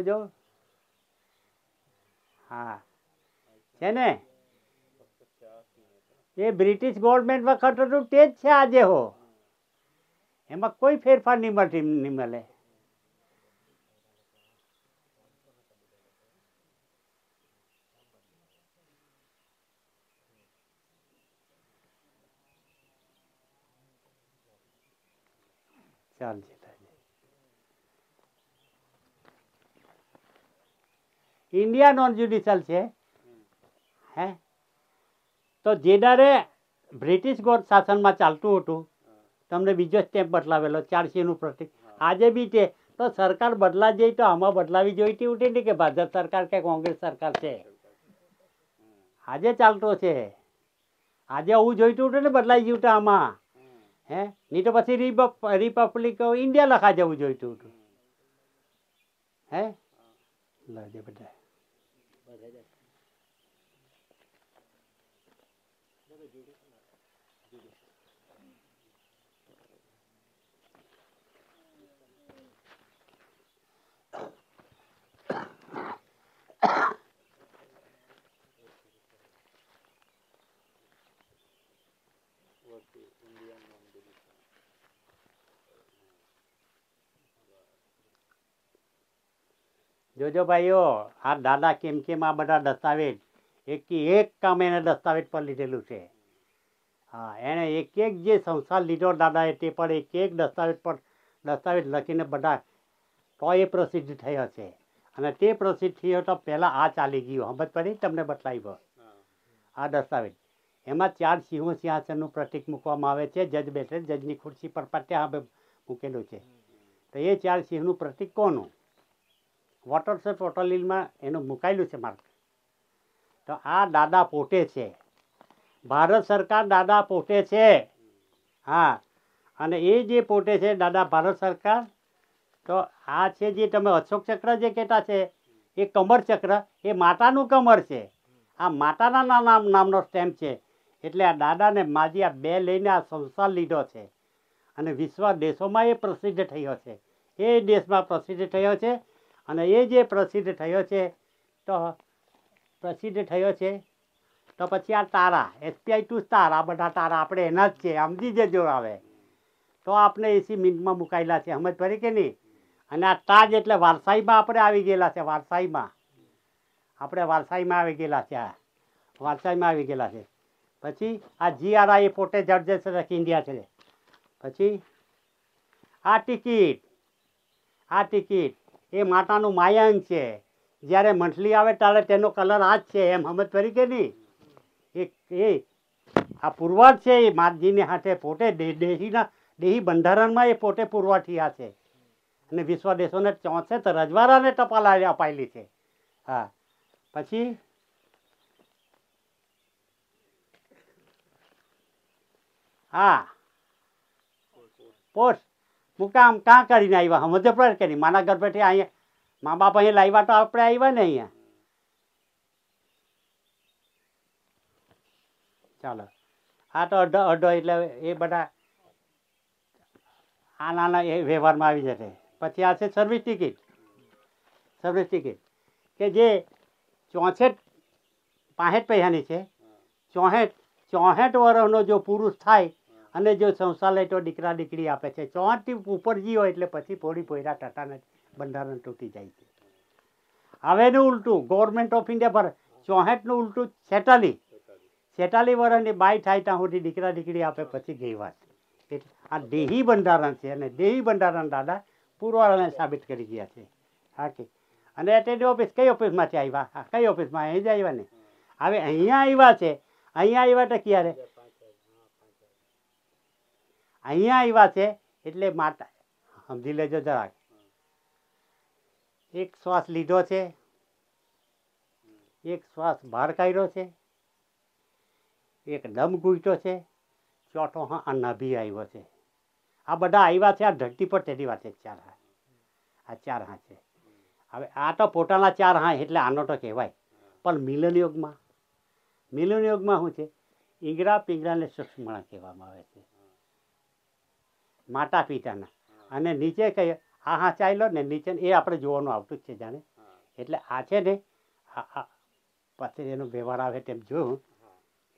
S1: જો હા છે ને એ બ્રિટિશ ગવર્મેન્ટ વખત હતું તે જ છે આજે હો, એમાં કોઈ ફેરફાર નહીં મળે. ચાલ ઇન્ડિયા નોન જ્યુડિશિયલ છે હે તો જે દાડે બ્રિટિશ શાસનમાં ચાલતું હતું તમને બીજો સ્ટેપ બદલાવેલો 4C પ્રતિક આજે બી છે તો સરકાર બદલા જઈ તો આમાં બદલાવી જોઈતી ઉઠી ને કે ભાજપ સરકાર કે કોંગ્રેસ સરકાર છે આજે ચાલતો છે, આજે આવું જોઈતું હતું ને બદલાઈ ગયું હતું આમાં હે નહીં તો પછી રિપબ્લિક ઇન્ડિયા લખા જવું જોઈતું હતું હે લાગે બધા જોજો ભાઈઓ આ દાદા કેમ આ બધા દસ્તાવેજ એક કામ એને દસ્તાવેજ પર લીધેલું છે. હા એણે એક જે સંસાર લીધો દાદાએ તે પર એક દસ્તાવેજ લખીને બધા તો એ પ્રસિદ્ધ થયો છે અને તે પ્રસિદ્ધ થયો તો પહેલાં આ ચાલી ગયું સમજ પડી તમને બતલાવ્યો આ દસ્તાવેજ એમાં 4 સિંહો સિંહાસનનું પ્રતિક મૂકવામાં આવે છે, જજ બેઠે જજની ખુરશી પર પાટ્યા હવે મૂકેલું છે. તો એ 4 સિંહનું પ્રતિક કોનું વોટરસેપ વોટરલીલમાં એનું મુકાયેલું છે માર્ક. તો આ દાદા પોતે છે, ભારત સરકાર દાદા પોતે છે. હા અને એ જે પોતે છે દાદા ભારત સરકાર તો આ છે જે તમે અશોક ચક્ર જે કહેતા છે એ કમર ચક્ર એ માતાનું કમર છે, આ માતાના નામનો સ્ટેમ્પ છે. એટલે આ દાદાને માજી આ બે લઈને આ સંસાર લીધો છે અને વિશ્વ દેશોમાં એ પ્રસિદ્ધ થયો છે, એ દેશમાં પ્રસિદ્ધ થયો છે. અને એ જે પ્રસિદ્ધ થયો છે તો પછી આ તારા SPI2 સ્ટાર આ બધા તારા આપણે એના જ છે સમજી જજો. આવે તો આપણે એસી મિનિટમાં મુકાયેલા છે સમજ પડી કે નહીં. અને આ તાજ એટલે વારસાઈમાં આપણે આવી ગયેલા છે, વારસાઈમાં આવી ગયેલા છે, વારસાઈમાં આવી ગયેલા છે. પછી આ GRI એ પોતે જર્જસ ઓફ ઇન્ડિયા છે. પછી આ ટિકિટ એ માતાનું માયાંગ છે, જ્યારે મંથલી આવે ત્યારે તેનો કલર આ જ છે એમ સમજ પડી કે નહીં. એ આ પુરવાર છે એ માતજીને હાથે પોતે દેહી બંધારણમાં એ પોતે પુરવાર થયા છે અને વિશ્વ દેશોને 64 રજવાડાને ટપાલ અપાયેલી છે. હા પછી હા પોસ્ટ મુકામ કાં કરીને આવ્યા સમજ પડે કે નહીં. માના ઘર બેઠે અહીંયા મા બાપ અહીંયા લાવ્યા તો આપણે આવ્યા ને અહીંયા. ચાલો આ તો અઢો એટલે એ બધા આ નાના એ વ્યવહારમાં આવી જશે. પછી આ છે સર્વિસ ટિકિટ કે જે 64 પૈસાની છે. 64 વર્ષનો જો પુરુષ થાય અને જો સંસાર લે તો દીકરા દીકરી આપે છે. 64થી ઉપર જી હોય એટલે પછી પોડી પોયરા ટટાને બંધારણ તૂટી જાય છે. હવે એનું ઉલટું ગવર્મેન્ટ ઓફ ઇન્ડિયા પર 64નું ઉલટું 46 વર્ષની બાઈ થાય ત્યાં સુધી દીકરા દીકરી આપે પછી ગઈ વાત. એટલે આ દેહી બંધારણ છે અને દેહી બંધારણ દાદા પુરવાળાને સાબિત કરી ગયા છે. હા કે અને એટેન્ડ ઓફિસ કઈ ઓફિસમાંથી આવ્યા? કઈ ઓફિસમાં? અહીં જ આવ્યા ને. હવે અહીંયા આવ્યા છે, અહીંયા આવ્યા તો ક્યારે? અહીંયા આવ્યા છે એટલે માતા સમજી લેજો જરાક. એક શ્વાસ લીધો છે, એક શ્વાસ બહાર કાઢ્યો છે, એક દમ ઘૂંટ્યો છે, ચોથો આ નાભી આવ્યો છે. આ બધા આવ્યા છે આ ધરતી પર તેની વાત છે. 4 હાથ, આ 4 હાથ છે. હવે આ તો પોતાના ચાર હા એટલે આનો તો કહેવાય, પણ મિલન યુગમાં શું છે, ઈંગરા પિંગરાને સૂક્ષ્મણા કહેવામાં આવે છે, માતા પિતાના. અને નીચે કહીએ આ હા ચાલ્યો ને નીચે એ આપણે જોવાનું આવતું જ છે જાણે. એટલે આ છે ને પછી એનો વ્યવહાર આવે તેમ જોયું,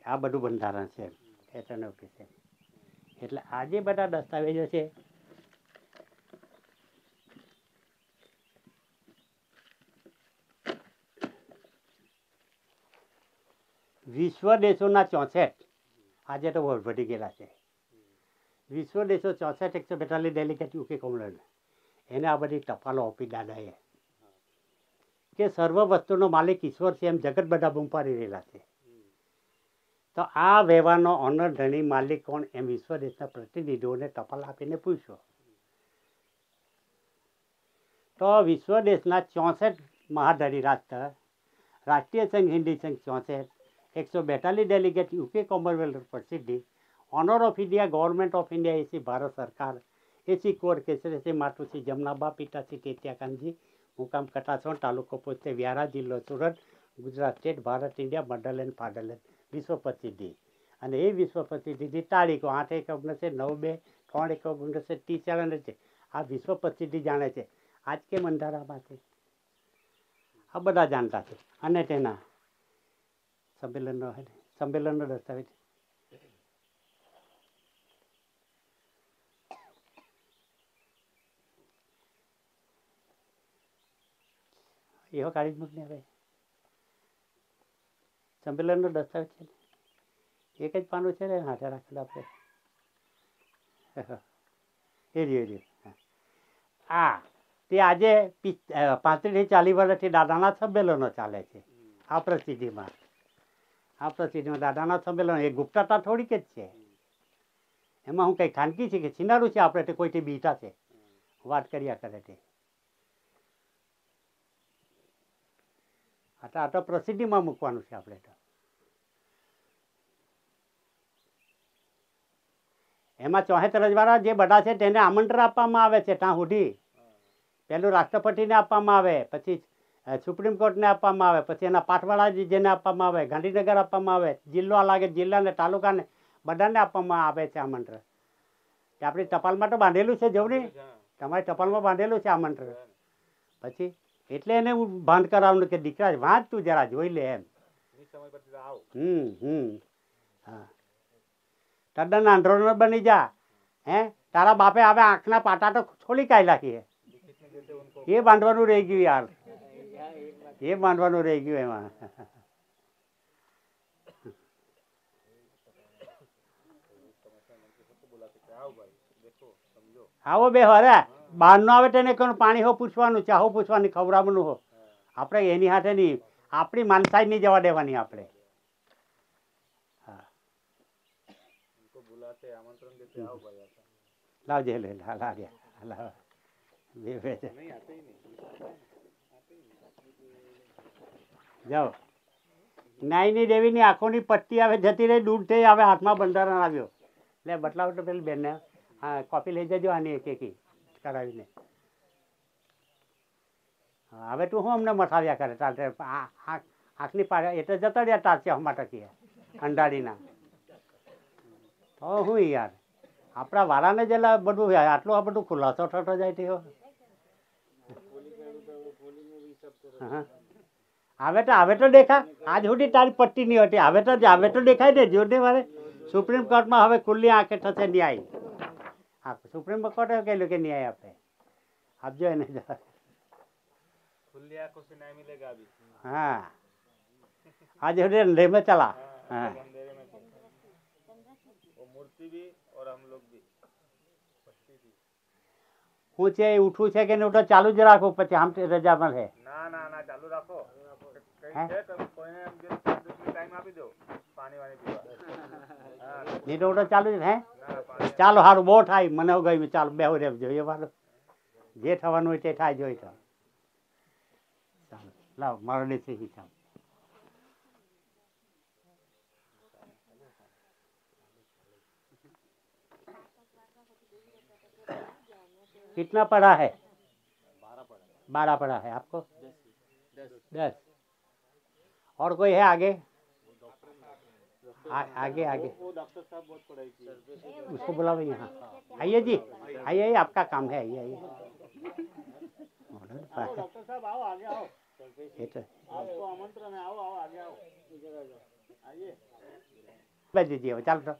S1: આ બધું બંધારણ છે એટલે આ જે બધા દસ્તાવેજો છે વિશ્વ દેશોના 64 આજે તો બહુ વધી ગયેલા છે. વિશ્વ દેશો 64 142 ડેલિગેટ યુકે કોમનવેલ્થ એને આ બધી ટપાલો આપી દાદાએ કે સર્વ વસ્તુનો માલિક ઈશ્વર છે એમ જગત બધા બૂમ પાડી રહેલા છે. તો આ વ્યવહારનો ઓનર ધણી માલિક કોણ એમ વિશ્વ દેશના પ્રતિનિધિઓને ટપાલ આપીને પૂછ્યો. તો વિશ્વ દેશના 64 મહાધણી રાષ્ટ્ર, રાષ્ટ્રીય સંઘ, હિન્દી સંઘ 64, 142 ડેલિગેટ યુકે કોમનવેલ્થ પ્રસિદ્ધિ, honour of India, government of India, એસી ભારત સરકાર, એસી કોર કેસર, એસી માતુશ્રી જમનાબા, પિતાશ્રી ટેત્યાકાંતજી, મુકામ કટાસણ, તાલુકો પોતે વ્યારા, જિલ્લો Surat, Gujarat state, Bharat India, motherland fatherland, વિશ્વ પ્રસિદ્ધિ. અને એ વિશ્વ પ્રસિદ્ધિની તારીખો 8/19/9/3/1930 છે. આ વિશ્વ પ્રસિદ્ધિ જાણે છે આજ કે બંધારામાંથી આ બધા જાણતા છે. અને તેના સંમેલનનો દસ્તાવેજ એવો કાઢી જ મૂકને હવે. સંમેલનનો દસ્તાવેજ છે ને એક જ પાનું છે ને હાથે રાખેલું આપણે એ રહ્યું. હા તે આજે 35 થી 40 વર્ષથી દાદાના સંમેલનો ચાલે છે આ પ્રસિદ્ધિમાં. દાદાના સંમેલનો એ ગુપ્તતા થોડીક જ છે. એમાં હું કંઈ ખાનગી છે કે છીનારું છે આપણે તે કોઈથી બીટા છે વાત કર્યા કરે તે. આ તો પ્રસિદ્ધિમાં મૂકવાનું છે આપણે તો. એમાં 74 રજવાડા જે બધા છે તેને આમંત્રણ આપવામાં આવે છે ત્યાં સુધી. પહેલું રાષ્ટ્રપતિને આપવામાં આવે, પછી સુપ્રીમ કોર્ટને આપવામાં આવે, પછી એના પાઠવાળા જેને આપવામાં આવે, ગાંધીનગર આપવામાં આવે, જિલ્લો લાગે જિલ્લાને તાલુકાને બધાને આપવામાં આવે છે આમંત્રણ. તે આપણી ટપાલમાં તો બાંધેલું છે જવું નહીં, તમારી ટપાલમાં બાંધેલું છે આમંત્રણ. પછી એટલે એને હું ભાન કરાવવાનું કે દીકરા વાંચ તું જરા જોઈ લે એમ. હા તદ્દન આંધળો બની જા. તારા બાપે હવે આંખના પાટા તો ખોલી કાઢી નાખીએ. એ બાંધવાનું રહી ગયું યાર, એ બાંધવાનું રહી ગયું એમાં. આવો બે હરે બહાર નો આવે તેને કોણ પાણી હો પૂછવાનું, ચાહો પૂછવાની, ખવડાવવાનું હો. આપણે એની હાથે નહીં, આપણી માનસાઈ નહીં જવા દેવાની આપણે. લાવજે લે જાઓ. નાઈની દેવીની આંખોની પટ્ટી આવે જતી રહી, દૂર થઈ આવે, હાથમાં બંધારણ આવ્યો. એટલે બતલાવ તો પેલી બેનને હા કોપી લઈ જજો આની એક કરાવીને. હવે તું શું અમને મસાવ્યા કરે તારે આંખની પાડે એટલે જતા રહ્યા તારશે હમણાં ટકીએ અંડાડીના. તો હું યાર આપણા વાળાને જ બધું આટલું આ બધું ખુલાસો થતો જાય તે. હવે તો દેખા આજ સુધી તારી પટ્ટી નહીં હતી, હવે તો દેખાય ને જોડે મારે. સુપ્રીમ કોર્ટમાં હવે ખુલ્લી આંખે થશે ન્યાય. હા સુપ્રીમ કોર્ટે કહેલું કે ન્યાય આપે આપજો એને. हाँ आज अंधेरे में चला. हाँ
S2: मूर्ति भी और हम लोग भी
S1: હું છે ઉઠું છે કે નહીં ઉઠો ચાલુ જ રાખો પછી આમ રજા મળે.
S2: ના ના ના ચાલુ રાખો. કઈ છે તો કોઈને એમ કે ટાઈમ આપી દો પાણી વાણી પીવા.
S1: નહીં તો ઉઠો ચાલુ જ હે. ચાલો સારું બહુ થાય મને ગયું ચાલો બેહુ રેમ જોઈએ મારું જે થવાનું હોય તે થાય જોઈ તો. ચાલો લાવ મારો દેશી હિસાબ. कितना पढ़ा है? 12 पढ़ा है आपको? 10। और कोई है आगे? आगे आगे
S2: वो डॉक्टर साहब बहुत पढ़ाई की।
S1: उसको बुलाओ यहाँ। आइए जी, आइए आइए, आपका काम है, आइए आइए।
S2: आओ डॉक्टर साहब, आओ आगे आओ,
S1: ये तो
S2: आपको आमंत्रण है, आओ आओ आगे आओ, आइए।
S1: बज दीजिए, चल तो